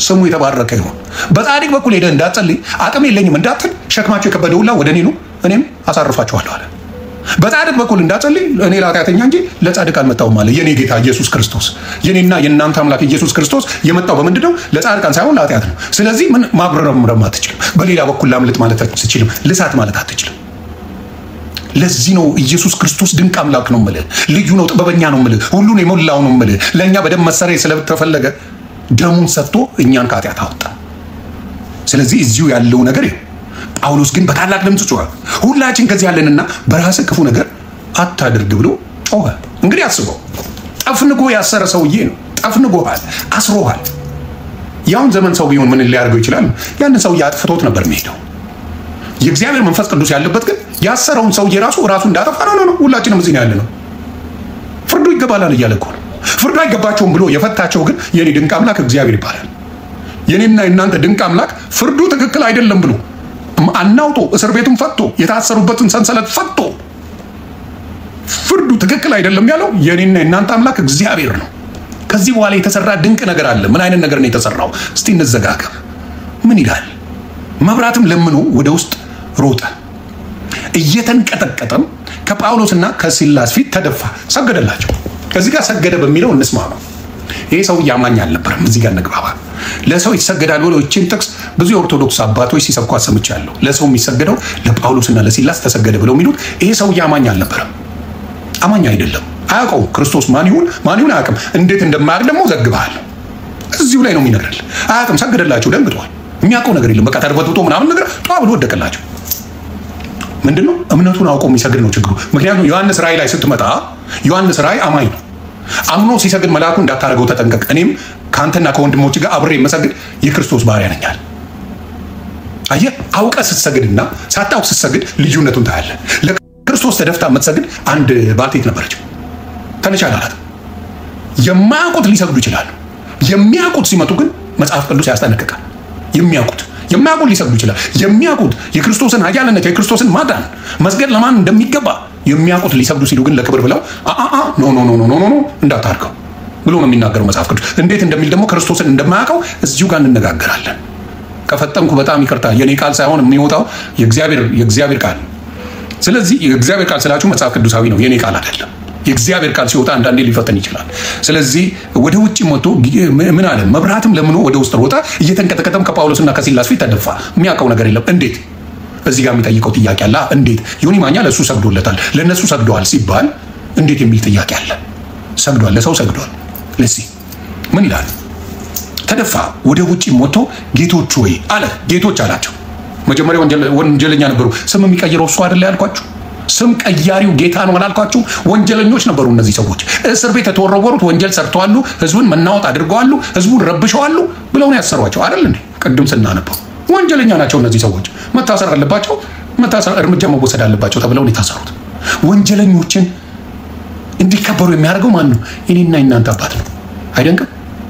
ስሙ የተባረከ ይሁን። በጻድቅ በኩል ሄደህ እንዳትጸልይ፣ አቅም የለኝም እንዳትል፣ ሸክማቸው የከበደ ሁላ ወደ እኔ ኑ እኔም አሳርፋችኋለሁ አለ። በጻድቅ በኩል እንዳትጸልይ፣ እኔ ለኃጢአተኛ እንጂ ለጻድቅ አልመጣሁም አለ የኔ ጌታ ኢየሱስ ክርስቶስ። የኔና የእናንተ አምላክ ኢየሱስ ክርስቶስ የመጣው በምንድን ነው? ለጻድቃን ሳይሆን ለኃጢአት ነው። ስለዚህ ምን ማብረርም አትችልም። በሌላ በኩል ላምልጥ ማለት አትችልም። ልሳት ማለት አትችልም። ለዚህ ነው ኢየሱስ ክርስቶስ ድንቅ አምላክ ነው የምልህ። ልዩ ነው፣ ጥበበኛ ነው የምልህ፣ ሁሉን የሞላው ነው የምልህ። ለእኛ በደም መሰረይ ስለተፈለገ ደሙን ሰጥቶ እኛን ከኃጢአት አወጣ። ስለዚህ እዚሁ ያለው ነገር ይኸው። ጳውሎስ ግን በታላቅ ድምፅ ጮኸ፣ ሁላችን ከዚህ ያለንና በራስህ ክፉ ነገር አታድርግ ብሎ ጮኸ። እንግዲህ አስበው፣ ጠፍንጎ ያሰረ ሰውዬ ነው። ጠፍንጎሃል፣ አስሮሃል። ያውን ዘመን ሰው ቢሆን ምን ሊያደርገው ይችላል? ያንን ሰውዬ አጥፍቶት ነበር የሚሄደው። የእግዚአብሔር መንፈስ ቅዱስ ያለበት ግን ያሰረውን ሰውዬ ራሱ እንዳጠፋ ነው። ሁላችንም እዚህ ነው ያለነው። ፍርዱ ይገባላል እያለ እኮ ነው። ፍርዱ አይገባቸውም ብሎ የፈታቸው ግን የኔ ድንቅ አምላክ እግዚአብሔር ይባላል። የኔና የእናንተ ድንቅ አምላክ ፍርዱ ትክክል አይደለም ብሎ አናውጦ እስር ቤቱን ፈቶ የታሰሩበትን ሰንሰለት ፈቶ ፍርዱ ትክክል አይደለም ያለው የኔና የእናንተ አምላክ እግዚአብሔር ነው። ከዚህ በኋላ የተሰራ ድንቅ ነገር አለ። ምን አይነት ነገር ነው የተሰራው? እስቲ እንዘጋገብ። ምን ይላል? መብራትም ለምኖ ወደ ውስጥ ሮጠ፣ እየተንቀጠቀጠም ከጳውሎስና ከሲላስ ፊት ተደፋ፣ ሰገደላቸው። ከዚህ ጋር ሰገደ በሚለው እንስማማ። ይሄ ሰው አማኝ አልነበረም። እዚህ ጋር እንግባባ። ለሰው ይሰገዳል ብሎ እቺን ጥቅስ ብዙ የኦርቶዶክስ አባቶች ሲሰብኩ ሰምቻለሁ። ለሰው የሚሰገደው ለጳውሎስና ለሲላስ ተሰገደ ብለው የሚሉት ይሄ ሰው አማኝ አልነበረም። አማኝ አይደለም። አያውቀውም ክርስቶስ ማን ይሁን አያውቅም። እንዴት እንደማያውቅ ደግሞ ዘግበሃለሁ። እዚሁ ላይ ነው የሚነግርልህ። አያውቅም፣ ሰገደላቸው፣ ደንግጧል። የሚያውቀው ነገር የለም። በቃ ተርበትብቶ ምናምን ነገር ብሎ ወደቀላቸው። ምንድነው? እምነቱን አውቆ የሚሰግድ ነው ችግሩ። ምክንያቱም ዮሐንስ ራእይ ላይ ስትመጣ ዮሐንስ ራእይ አማኝ ነው። አምኖ ሲሰግድ መልአኩ እንዳታረገው ተጠንቀቅ፣ እኔም ከአንተና ከወንድሞች ጋር አብሬ የምሰግድ የክርስቶስ ባሪያ ነኛል። አየህ፣ አውቀህ ስትሰግድና ሳታውቅ ስትሰግድ ልዩነቱን ታያለህ። ለክርስቶስ ተደፍታ የምትሰግድ አንድ ባልቴት ነበረች። ተነሽ አላት። የማያውቁት ሊሰግዱ ይችላሉ። የሚያውቁት ሲመጡ ግን መጽሐፍ ቅዱስ ያስጠነቅቃል። የማያውቁት ሊሰግዱ ይችላል። የሚያውቁት የክርስቶስን ኃያልነት የክርስቶስን ማዳን መስገድ ለማን እንደሚገባ የሚያውቁት ሊሰግዱ ሲሉ ግን ለክብር ብለው ኖ እንዳታርገው ብሎ ነው የሚናገረው መጽሐፍ ቅዱስ። እንዴት እንደሚል ደግሞ ክርስቶስን እንደማያውቀው እዚሁ ጋር እንነጋገራለን። ከፈጠምኩ በጣም ይቅርታ። የኔ ቃል ሳይሆን የሚወጣው የእግዚአብሔር ቃል። ስለዚህ የእግዚአብሔር ቃል ስላችሁ መጽሐፍ ቅዱሳዊ ነው፣ የኔ ቃል አይደለም። የእግዚአብሔር ቃል ሲወጣ አንዳንዴ ሊፈተን ይችላል። ስለዚህ ወደ ውጭ መጥቶ ምን አለ? መብራትም ለምኖ ወደ ውስጥ ሮጠ፣ እየተንቀጠቀጠም ከጳውሎስና ከሲላስ ፊት ተደፋ። የሚያውቀው ነገር የለም። እንዴት? እዚህ ጋር የሚጠይቀው ጥያቄ አለ። እንዴት? ዮኒ ማኛ ለእሱ ሰግዶለታል፣ ለእነሱ ሰግደዋል ሲባል እንዴት የሚል ጥያቄ አለ። ሰግዷል፣ ለሰው ሰግዷል። ለዚህ ምን ይላል? ተደፋ፣ ወደ ውጭ ወጥቶ ጌቶች ወይ አለ። ጌቶች አላቸው። መጀመሪያ ወንጀለኛ ነበሩ። ስም የሚቀይረው እሱ አይደለ ያልኳችሁ? ስም ቀያሪው ጌታ ነው አላልኳችሁ? ወንጀለኞች ነበሩ እነዚህ ሰዎች። እስር ቤት የተወረወሩት ወንጀል ሰርተዋሉ፣ ህዝቡን መናወጥ አድርገዋሉ፣ ህዝቡን ረብሸዋሉ ብለው ነው ያሰሯቸው አይደል እንዴ? ቅድም ስናነበው ወንጀለኛ ናቸው እነዚህ ሰዎች፣ መታሰር አለባቸው፣ እርምጃ መወሰድ አለባቸው ተብለው ነው የታሰሩት። ወንጀለኞችን እንዲከበሩ የሚያደርገው ማን ነው? እኔና እናንተ አባት ነው። አይደንቅም?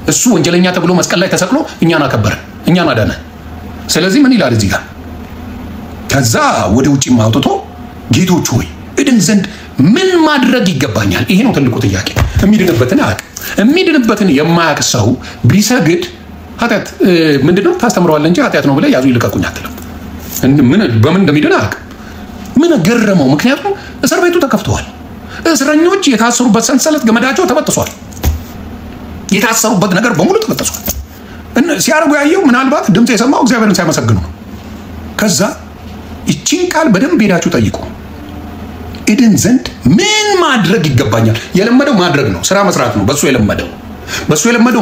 እሱ ወንጀለኛ ተብሎ መስቀል ላይ ተሰቅሎ እኛን አከበረን፣ እኛን አዳነን። ስለዚህ ምን ይላል እዚህ ጋር? ከዛ ወደ ውጭ አውጥቶ ጌቶች ሆይ እድን ዘንድ ምን ማድረግ ይገባኛል? ይሄ ነው ትልቁ ጥያቄ። የሚድንበትን አያውቅም። የሚድንበትን የማያውቅ ሰው ቢሰግድ ኃጢአት ምንድነው ታስተምረዋለህ እንጂ ኃጢአት ነው ብለህ ያዙ ይልቀቁኝ አትልም። በምን እንደሚድን አያውቅም። ምን ገረመው? ምክንያቱም እስር ቤቱ ተከፍተዋል። እስረኞች የታሰሩበት ሰንሰለት ገመዳቸው ተበጥሷል። የታሰሩበት ነገር በሙሉ ተበጥሷል። ሲያደርጉ ያየው ምናልባት ድምፅ የሰማው እግዚአብሔርን ሲያመሰግኑ ነው። ከዛ ይቺን ቃል በደንብ ሄዳችሁ ጠይቁ። እድን ዘንድ ምን ማድረግ ይገባኛል? የለመደው ማድረግ ነው፣ ስራ መስራት ነው። በሱ የለመደው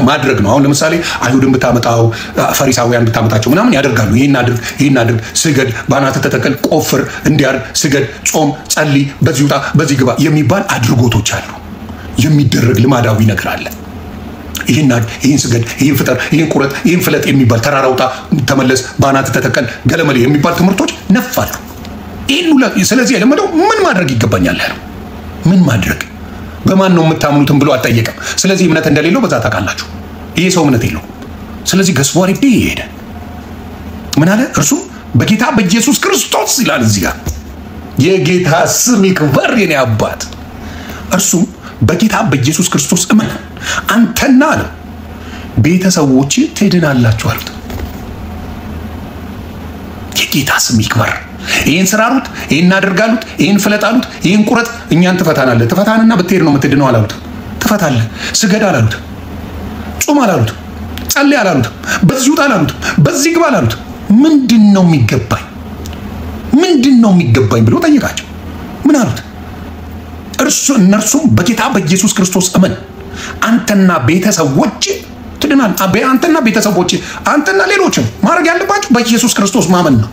ማድረግ ነው። አሁን ለምሳሌ አይሁድን ብታመጣው፣ ፈሪሳውያን ብታመጣቸው ምናምን ያደርጋሉ። ይሄን አድርግ፣ ስገድ፣ በአናትህ ተተከል፣ ቆፍር፣ እንዲያርግ፣ ስገድ፣ ጾም፣ ጸልይ፣ በዚህ ውጣ፣ በዚህ ግባ የሚባል አድርጎቶች አሉ። የሚደረግ ልማዳዊ ነገር አለ። ይህን ስገድ፣ ይህን ፍጠር፣ ይህን ቁረጥ፣ ይህን ፍለጥ የሚባል ተራራ ውጣ፣ ተመለስ፣ በአናትህ ተተከል፣ ገለመሌ የሚባል ትምህርቶች ነፋሉ። ስለዚህ የለመደው ምን ማድረግ ይገባኛል ያለው ምን ማድረግ በማን ነው የምታምኑትን ብሎ አልጠየቀም። ስለዚህ እምነት እንደሌለው በዛ ታውቃላችሁ። ይሄ ሰው እምነት የለውም። ስለዚህ ገስቧሪ ሄደ። ምን አለ? እርሱ በጌታ በኢየሱስ ክርስቶስ ይላል እዚህ ጋር። የጌታ ስም ይክበር የኔ አባት። እርሱ በጌታ በኢየሱስ ክርስቶስ እመን አንተና አለ ቤተሰቦች ትድናላችሁ አሉት። የጌታ ስም ይክበር። ይህን ስራሩት፣ ይህን አድርጋሉት፣ ይህን ፍለጣሉት፣ ይህን ቁረጥ፣ እኛን ትፈታናለህ። ትፈታንና ብትሄድ ነው የምትድነው አላሉት። ትፈታለህ። ስገድ አላሉት። ጹም አላሉት። ጸልይ አላሉት። በዚህ ውጣ አላሉት። በዚህ ግባ አላሉት። ምንድን ነው የሚገባኝ ብሎ ጠየቃቸው። ምን አሉት? እነርሱም በጌታ በኢየሱስ ክርስቶስ እመን አንተና ቤተሰቦች ትድናል። አንተና ቤተሰቦች፣ አንተና ሌሎችም ማድረግ ያለባቸው በኢየሱስ ክርስቶስ ማመን ነው።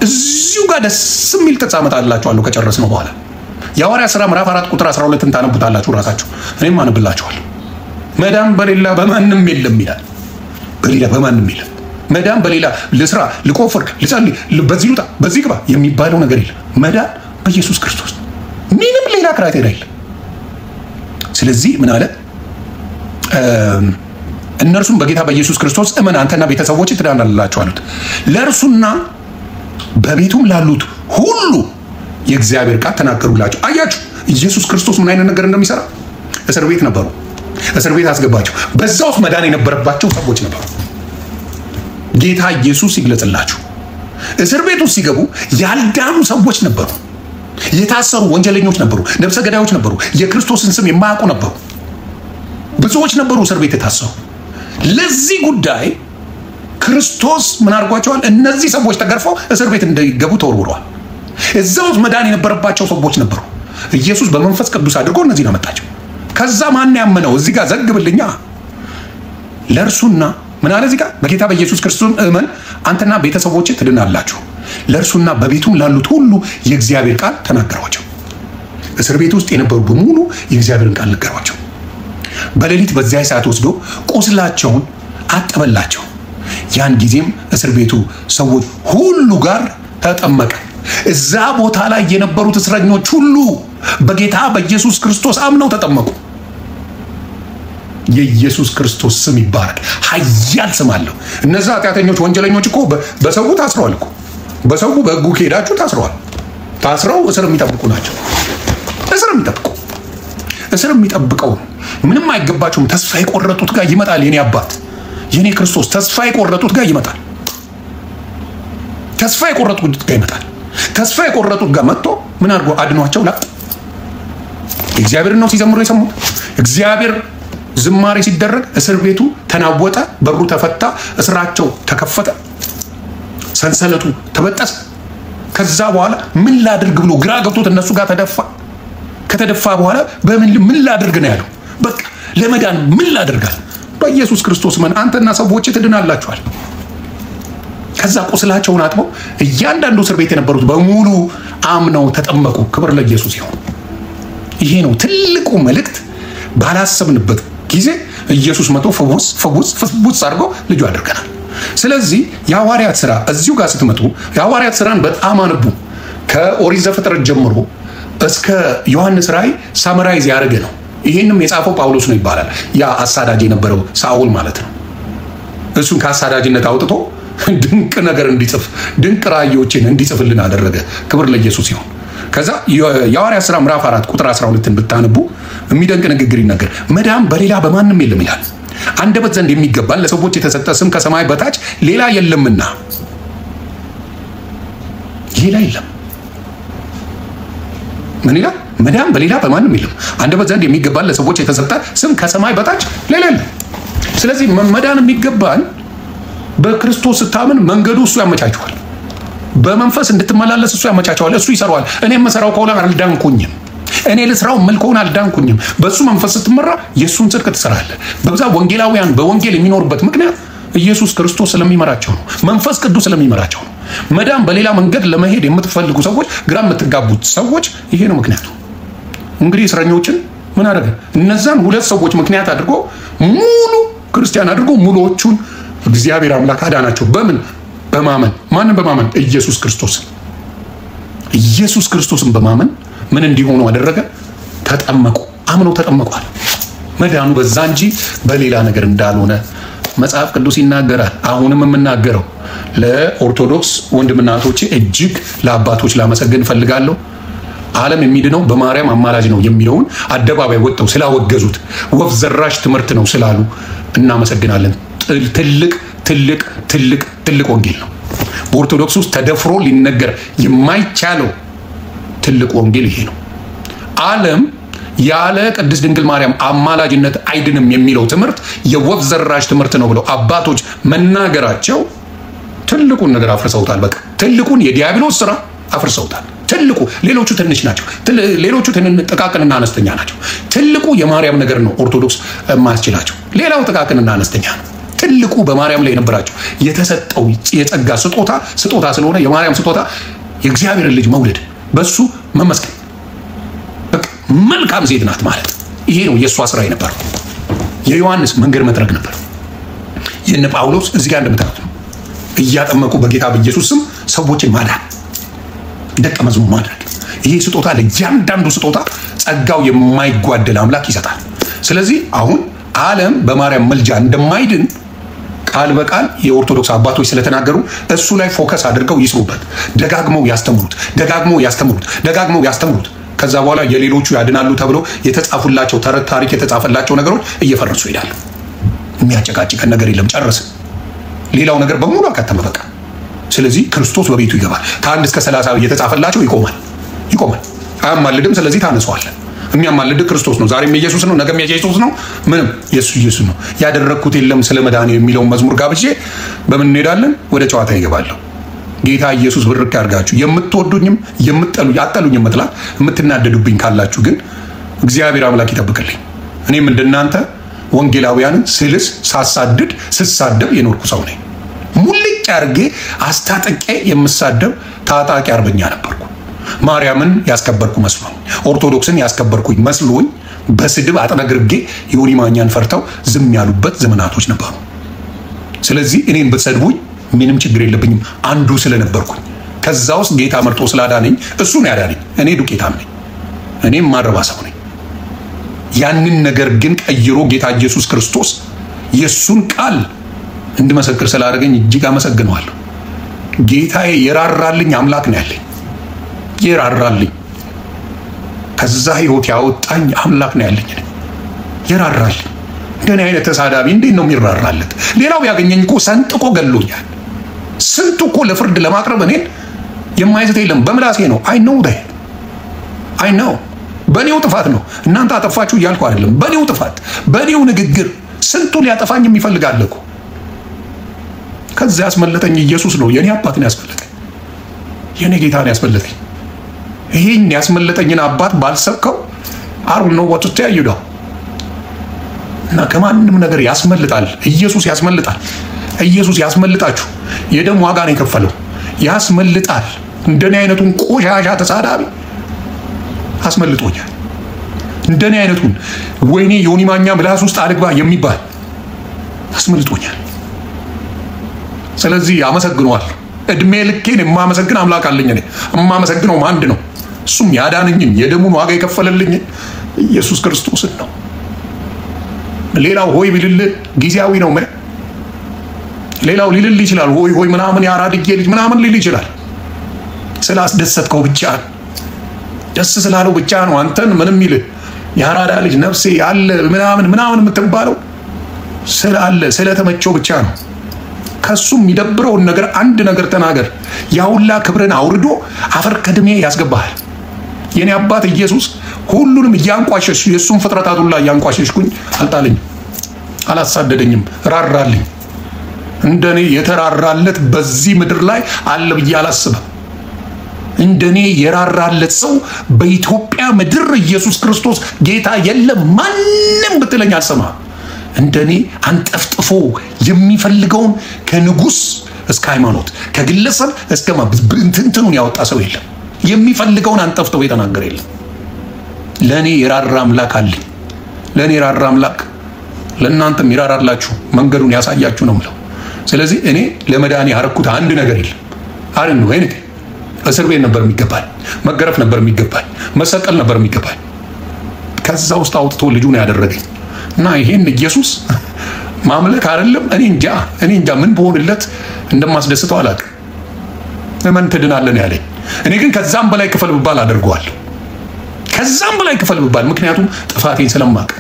እዚሁ ጋር ደስ የሚል ተጻመጣላችኋለሁ ከጨረስነው በኋላ የሐዋርያት ሥራ ምዕራፍ 4 ቁጥር 12ን ታነቡታላችሁ ራሳችሁ። እኔም አነብላችኋለሁ። መዳን በሌላ በማንም የለም ይላል። በሌላ በማንም የለም። መዳን በሌላ ልስራ፣ ልቆፍር፣ ልጸልይ፣ በዚህ ልውጣ፣ በዚህ ግባ የሚባለው ነገር የለም። መዳን በኢየሱስ ክርስቶስ፣ ምንም ሌላ ክራይቴሪያ የለም። ስለዚህ ምን አለ? እነርሱም በጌታ በኢየሱስ ክርስቶስ እመን አንተና ቤተሰቦች ትድናላችሁ አሉት። ለእርሱና በቤቱም ላሉት ሁሉ የእግዚአብሔር ቃል ተናገሩላቸው። አያችሁ ኢየሱስ ክርስቶስ ምን አይነት ነገር እንደሚሰራ። እስር ቤት ነበሩ። እስር ቤት አስገባቸው። በዛ ውስጥ መዳን የነበረባቸው ሰዎች ነበሩ። ጌታ ኢየሱስ ይግለጽላችሁ። እስር ቤት ውስጥ ሲገቡ ያልዳኑ ሰዎች ነበሩ። የታሰሩ ወንጀለኞች ነበሩ። ነፍሰ ገዳዮች ነበሩ። የክርስቶስን ስም የማያውቁ ነበሩ። ብዙዎች ነበሩ እስር ቤት የታሰሩ። ለዚህ ጉዳይ ክርስቶስ ምን አድርጓቸዋል? እነዚህ ሰዎች ተገርፈው እስር ቤት እንዲገቡ ተወርውረዋል። እዛው መዳን የነበረባቸው ሰዎች ነበሩ። ኢየሱስ በመንፈስ ቅዱስ አድርጎ እነዚህን አመጣቸው። ከዛ ማን ያመነው? እዚህ ጋር ዘግብልኛ። ለእርሱና ምን አለ እዚህ ጋር? በጌታ በኢየሱስ ክርስቶስ እመን አንተና ቤተሰቦች ትድናላችሁ። ለእርሱና በቤቱም ላሉት ሁሉ የእግዚአብሔር ቃል ተናገሯቸው። እስር ቤት ውስጥ የነበሩ በሙሉ የእግዚአብሔርን ቃል ነገሯቸው። በሌሊት በዚያ ሰዓት ወስዶ ቁስላቸውን አጠበላቸው። ያን ጊዜም እስር ቤቱ ሰዎች ሁሉ ጋር ተጠመቀ። እዛ ቦታ ላይ የነበሩት እስረኞች ሁሉ በጌታ በኢየሱስ ክርስቶስ አምነው ተጠመቁ። የኢየሱስ ክርስቶስ ስም ይባረክ። ኃያል ስም አለው። እነዛ ኃጢአተኞች ወንጀለኞች እኮ በሰው ታስረዋል እኮ። በሰው በሕጉ ከሄዳችሁ ታስረዋል። ታስረው እስር የሚጠብቁ ናቸው። እስር የሚጠብቀው ምንም አይገባቸውም። ተስፋ የቆረጡት ጋር ይመጣል። የኔ አባት የኔ ክርስቶስ ተስፋ የቆረጡት ጋር ይመጣል። ተስፋ የቆረጡት ጋር መጥቶ ምን አድርጎ አድኗቸው ላጥ እግዚአብሔር ነው ሲዘምሩ የሰሙት። እግዚአብሔር ዝማሬ ሲደረግ እስር ቤቱ ተናወጠ፣ በሩ ተፈታ፣ እስራቸው ተከፈተ፣ ሰንሰለቱ ተበጠሰ። ከዛ በኋላ ምን ላድርግ ብሎ ግራ ገብቶት እነሱ ጋር ተደፋ። ከተደፋ በኋላ ምን ላድርግ ነው ያለው። በቃ ለመዳን ምን ላድርጋል? በኢየሱስ ክርስቶስ ምን አንተና ሰዎች ትድናላችኋል። ከዛ ቁስላቸውን አጥበው እያንዳንዱ እስር ቤት የነበሩት በሙሉ አምነው ተጠመቁ። ክብር ለኢየሱስ ይሁን። ይሄ ነው ትልቁ መልእክት። ባላሰብንበት ጊዜ ኢየሱስ መጥቶ ፈውስ አድርጎ ልጁ አድርገናል። ስለዚህ የሐዋርያት ሥራ እዚሁ ጋር ስትመጡ የሐዋርያት ሥራን በጣም አንቡ። ከኦሪት ዘፍጥረት ጀምሮ እስከ ዮሐንስ ራእይ ሳምራይዝ ያደረገ ነው። ይህንም የጻፈው ጳውሎስ ነው ይባላል። ያ አሳዳጅ የነበረው ሳኦል ማለት ነው። እሱን ከአሳዳጅነት አውጥቶ ድንቅ ነገር እንዲጽፍ ድንቅ ራእዮችን እንዲጽፍልን አደረገ። ክብር ለኢየሱስ ይሁን። ከዛ የሐዋርያት ሥራ ምዕራፍ 4 ቁጥር 12ን ብታነቡ የሚደንቅ ንግግር ይናገር። መዳን በሌላ በማንም የለም ይላል። አንደበት ዘንድ የሚገባን ለሰዎች የተሰጠ ስም ከሰማይ በታች ሌላ የለምና። ሌላ የለም። ምን ይላል? መዳን በሌላ በማንም የለም። አንደበት ዘንድ የሚገባን ለሰዎች የተሰጠ ስም ከሰማይ በታች ሌላ የለም። ስለዚህ መዳን የሚገባን በክርስቶስ ስታምን መንገዱ እሱ ያመቻችኋል። በመንፈስ እንድትመላለስ እሱ ያመቻቸዋል፣ እሱ ይሰራዋል። እኔ የምሰራው ከሆነ አልዳንኩኝም፣ እኔ ልስራው መልከውን አልዳንኩኝም። በሱ መንፈስ ስትመራ የሱን ጽድቅ ትሰራለህ። በብዛት ወንጌላውያን በወንጌል የሚኖሩበት ምክንያት ኢየሱስ ክርስቶስ ስለሚመራቸው ነው፣ መንፈስ ቅዱስ ስለሚመራቸው ነው። መዳን በሌላ መንገድ ለመሄድ የምትፈልጉ ሰዎች፣ ግራ የምትጋቡት ሰዎች ይሄ ነው ምክንያቱ። እንግዲህ እስረኞችን ምን አደረገ? እነዛን ሁለት ሰዎች ምክንያት አድርጎ ሙሉ ክርስቲያን አድርጎ ሙሉዎቹን እግዚአብሔር አምላክ አዳናቸው። በምን? በማመን። ማንን በማመን? ኢየሱስ ክርስቶስን። ኢየሱስ ክርስቶስን በማመን ምን እንዲሆኑ አደረገ? ተጠመቁ። አምነው ተጠመቋል። መዳኑ በዛ እንጂ በሌላ ነገር እንዳልሆነ መጽሐፍ ቅዱስ ይናገራል። አሁንም የምናገረው ለኦርቶዶክስ ወንድምና እህቶቼ እጅግ ለአባቶች ላመሰግን ፈልጋለሁ። ዓለም የሚድነው በማርያም አማላጅ ነው የሚለውን አደባባይ ወጥተው ስላወገዙት፣ ወፍ ዘራሽ ትምህርት ነው ስላሉ እናመሰግናለን። ትልቅ ትልቅ ትልቅ ትልቅ ወንጌል ነው። በኦርቶዶክስ ውስጥ ተደፍሮ ሊነገር የማይቻለው ትልቅ ወንጌል ይሄ ነው። ዓለም ያለ ቅድስት ድንግል ማርያም አማላጅነት አይድንም የሚለው ትምህርት የወፍ ዘራሽ ትምህርት ነው ብለው አባቶች መናገራቸው ትልቁን ነገር አፍርሰውታል። በቃ ትልቁን የዲያብሎስ ስራ አፍርሰውታል። ትልቁ ሌሎቹ ትንሽ ናቸው፣ ሌሎቹ ጥቃቅንና አነስተኛ ናቸው። ትልቁ የማርያም ነገር ነው ኦርቶዶክስ ማስችላቸው። ሌላው ጥቃቅንና አነስተኛ ነው። ትልቁ በማርያም ላይ የነበራቸው የተሰጠው የጸጋ ስጦታ ስለሆነ የማርያም ስጦታ የእግዚአብሔርን ልጅ መውለድ፣ በሱ መመስገን፣ በቃ መልካም ሴት ናት ማለት ይሄ ነው የእሷ ስራ የነበረው። የዮሐንስ መንገድ መጥረግ ነበር። የነ ጳውሎስ እዚህ ጋር እንደምታዩት ነው፣ እያጠመቁ በጌታ በኢየሱስ ስም ሰዎችን ማዳን፣ ደቀ መዝሙር ማድረግ። ይሄ ስጦታ ለእያንዳንዱ ስጦታ ጸጋው የማይጓደል አምላክ ይሰጣል። ስለዚህ አሁን ዓለም በማርያም መልጃ እንደማይድን ቃል በቃል የኦርቶዶክስ አባቶች ስለተናገሩ እሱ ላይ ፎከስ አድርገው ይስሩበት። ደጋግመው ያስተምሩት፣ ደጋግመው ያስተምሩት፣ ደጋግመው ያስተምሩት። ከዛ በኋላ የሌሎቹ ያድናሉ ተብለው የተጻፉላቸው ተረት ታሪክ የተጻፈላቸው ነገሮች እየፈረሱ ይሄዳሉ። የሚያጨቃጭቀን ነገር የለም፣ ጨረስን። ሌላው ነገር በሙሉ አከተመ በቃ። ስለዚህ ክርስቶስ በቤቱ ይገባል። ከ1 እስከ 30 እየተጻፈላቸው ይቆማል። አያማልድም። ስለዚህ ታነሷለን። የሚያማልድ ክርስቶስ ነው። ዛሬም ኢየሱስ ነው፣ ነገም ኢየሱስ ነው። ምንም ኢየሱስ ነው። ያደረግኩት የለም ስለ መድኃኔ የሚለውን መዝሙር ጋብዤ በምን እንሄዳለን? ወደ ጨዋታ ይገባለሁ። ጌታ ኢየሱስ ብርክ ያርጋችሁ። የምትወዱኝም አጠሉኝም መጥላት የምትናደዱብኝ ካላችሁ ግን እግዚአብሔር አምላክ ይጠብቅልኝ። እኔም እንደናንተ ወንጌላውያንን ስሳደብ የኖርኩ ሰው ነኝ። ሙልጭ አርጌ አስታጠቄ የምሳደብ ታጣቂ አርበኛ ነበርኩ። ማርያምን ያስከበርኩ መስሎኝ፣ ኦርቶዶክስን ያስከበርኩኝ መስሎኝ በስድብ አጥነግርጌ ዮኒ ማኛን ፈርተው ዝም ያሉበት ዘመናቶች ነበሩ። ስለዚህ እኔን ብትሰድቡኝ ምንም ችግር የለብኝም፣ አንዱ ስለነበርኩኝ። ከዛ ውስጥ ጌታ መርጦ ስላዳነኝ እሱ ነው ያዳነኝ። እኔ ዱቄታም ነኝ፣ እኔም ማረባ ሰው ነኝ። ያንን ነገር ግን ቀይሮ ጌታ ኢየሱስ ክርስቶስ የሱን ቃል እንድመሰክር ስላደረገኝ እጅግ አመሰግነዋለሁ። ጌታዬ የራራልኝ አምላክ ነው ያለኝ፣ የራራልኝ ከዛ ህይወት ያወጣኝ አምላክ ነው ያለኝ። የራራልኝ እንደኔ አይነት ተሳዳቢ እንዴት ነው የሚራራለት? ሌላው ያገኘኝ እኮ ሰንጥቆ ገሎኛል። ስንቱ እኮ ለፍርድ ለማቅረብ እኔን የማይዘት የለም። በምላሴ ነው። አይ ነው በኔው ጥፋት ነው። እናንተ አጠፋችሁ እያልኩ አይደለም። በኔው ጥፋት፣ በኔው ንግግር ስንቱ ሊያጠፋኝ የሚፈልጋል እኮ። ከዛ ያስመለጠኝ ኢየሱስ ነው። የኔ አባት ነው ያስመለጠኝ፣ የኔ ጌታ ነው ያስመለጠኝ። ይሄን ያስመለጠኝን አባት ባልሰብከው አሩን ነው ወጥቶ ያዩዳው እና ከማንም ነገር ያስመልጣል። ኢየሱስ ያስመልጣል። ኢየሱስ ያስመልጣችሁ። የደም ዋጋ ነው የከፈለው። ያስመልጣል። እንደኔ አይነቱን ቆሻሻ ተሳዳቢ አስመልጦኛል። እንደኔ አይነቱን ወይኔ ዮኒ ማኛ ምላስ ውስጥ አልግባ የሚባል አስመልጦኛል። ስለዚህ አመሰግነዋለሁ። እድሜ ልኬን የማመሰግን አምላክ አለኝ። እኔ የማመሰግነው አንድ ነው፣ እሱም ያዳነኝን የደሙን ዋጋ የከፈለልኝን ኢየሱስ ክርስቶስን ነው። ሌላው ሆይ ቢልል ጊዜያዊ ነው። ሌላው ሊልል ይችላል፣ ሆይ ምናምን ያራድጌ ልጅ ምናምን ሊል ይችላል። ስላስደሰትከው ብቻ ደስ ስላለው ብቻ ነው አንተን ምንም ይል ያራዳ ልጅ ነፍሴ ያለ ምናምን የምትባለው ስለተመቸው ብቻ ነው። ከሱም የሚደብረውን ነገር አንድ ነገር ተናገር፣ ያውላ ክብርን አውርዶ አፈር ከድሜ ያስገባሃል። የኔ አባት ኢየሱስ ሁሉንም እያንቋሸሽ የሱን ፍጥረታት ሁሉ እያንቋሸሽኩኝ አልጣለኝም፣ አላሳደደኝም፣ ራራልኝ። እንደኔ የተራራለት በዚህ ምድር ላይ አለ ብዬ አላስብም። እንደኔ የራራለት ሰው በኢትዮጵያ ምድር ኢየሱስ ክርስቶስ ጌታ የለም ማንም ብትለኝ አልሰማ። እንደኔ አንጠፍጥፎ የሚፈልገውን ከንጉስ እስከ ሃይማኖት ከግለሰብ እስከ እንትኑን ያወጣ ሰው የለም። የሚፈልገውን አንጠፍጥፎ የተናገረ የለም። ለኔ የራራ አምላክ አለ። ለኔ የራራ አምላክ ለእናንተም ይራራላችሁ መንገዱን ያሳያችሁ ነው የምለው። ስለዚህ እኔ ለመዳኔ ያረኩት አንድ ነገር የለም። አረን ወይ ነኝ እስር ቤት ነበር የሚገባኝ፣ መገረፍ ነበር የሚገባኝ፣ መሰቀል ነበር የሚገባኝ። ከዛ ውስጥ አውጥቶ ልጁን ያደረገኝ እና ይሄን ኢየሱስ ማምለክ አይደለም እኔ እንጃ ምን በሆንለት እንደማስደስተው አላውቅም። እመን ትድናለህ ያለኝ እኔ ግን ከዛም በላይ ክፈል ብባል አደርገዋለሁ። ከዛም በላይ ክፈል ብባል ምክንያቱም ጥፋቴን ስለማቅ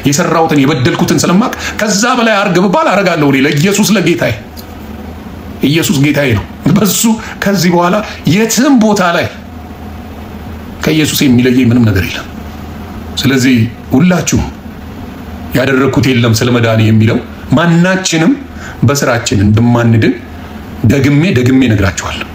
የሰራሁትን የበደልኩትን ስለማቅ ከዛ በላይ አርግ ብባል አረጋለሁ። እኔ ለኢየሱስ ለጌታዬ ኢየሱስ ጌታዬ ነው። በሱ ከዚህ በኋላ የትም ቦታ ላይ ከኢየሱስ የሚለየኝ ምንም ነገር የለም። ስለዚህ ሁላችሁም ያደረኩት የለም ስለመዳኔ የሚለው ማናችንም በስራችን እንደማንድን ደግሜ ነግራችኋለሁ።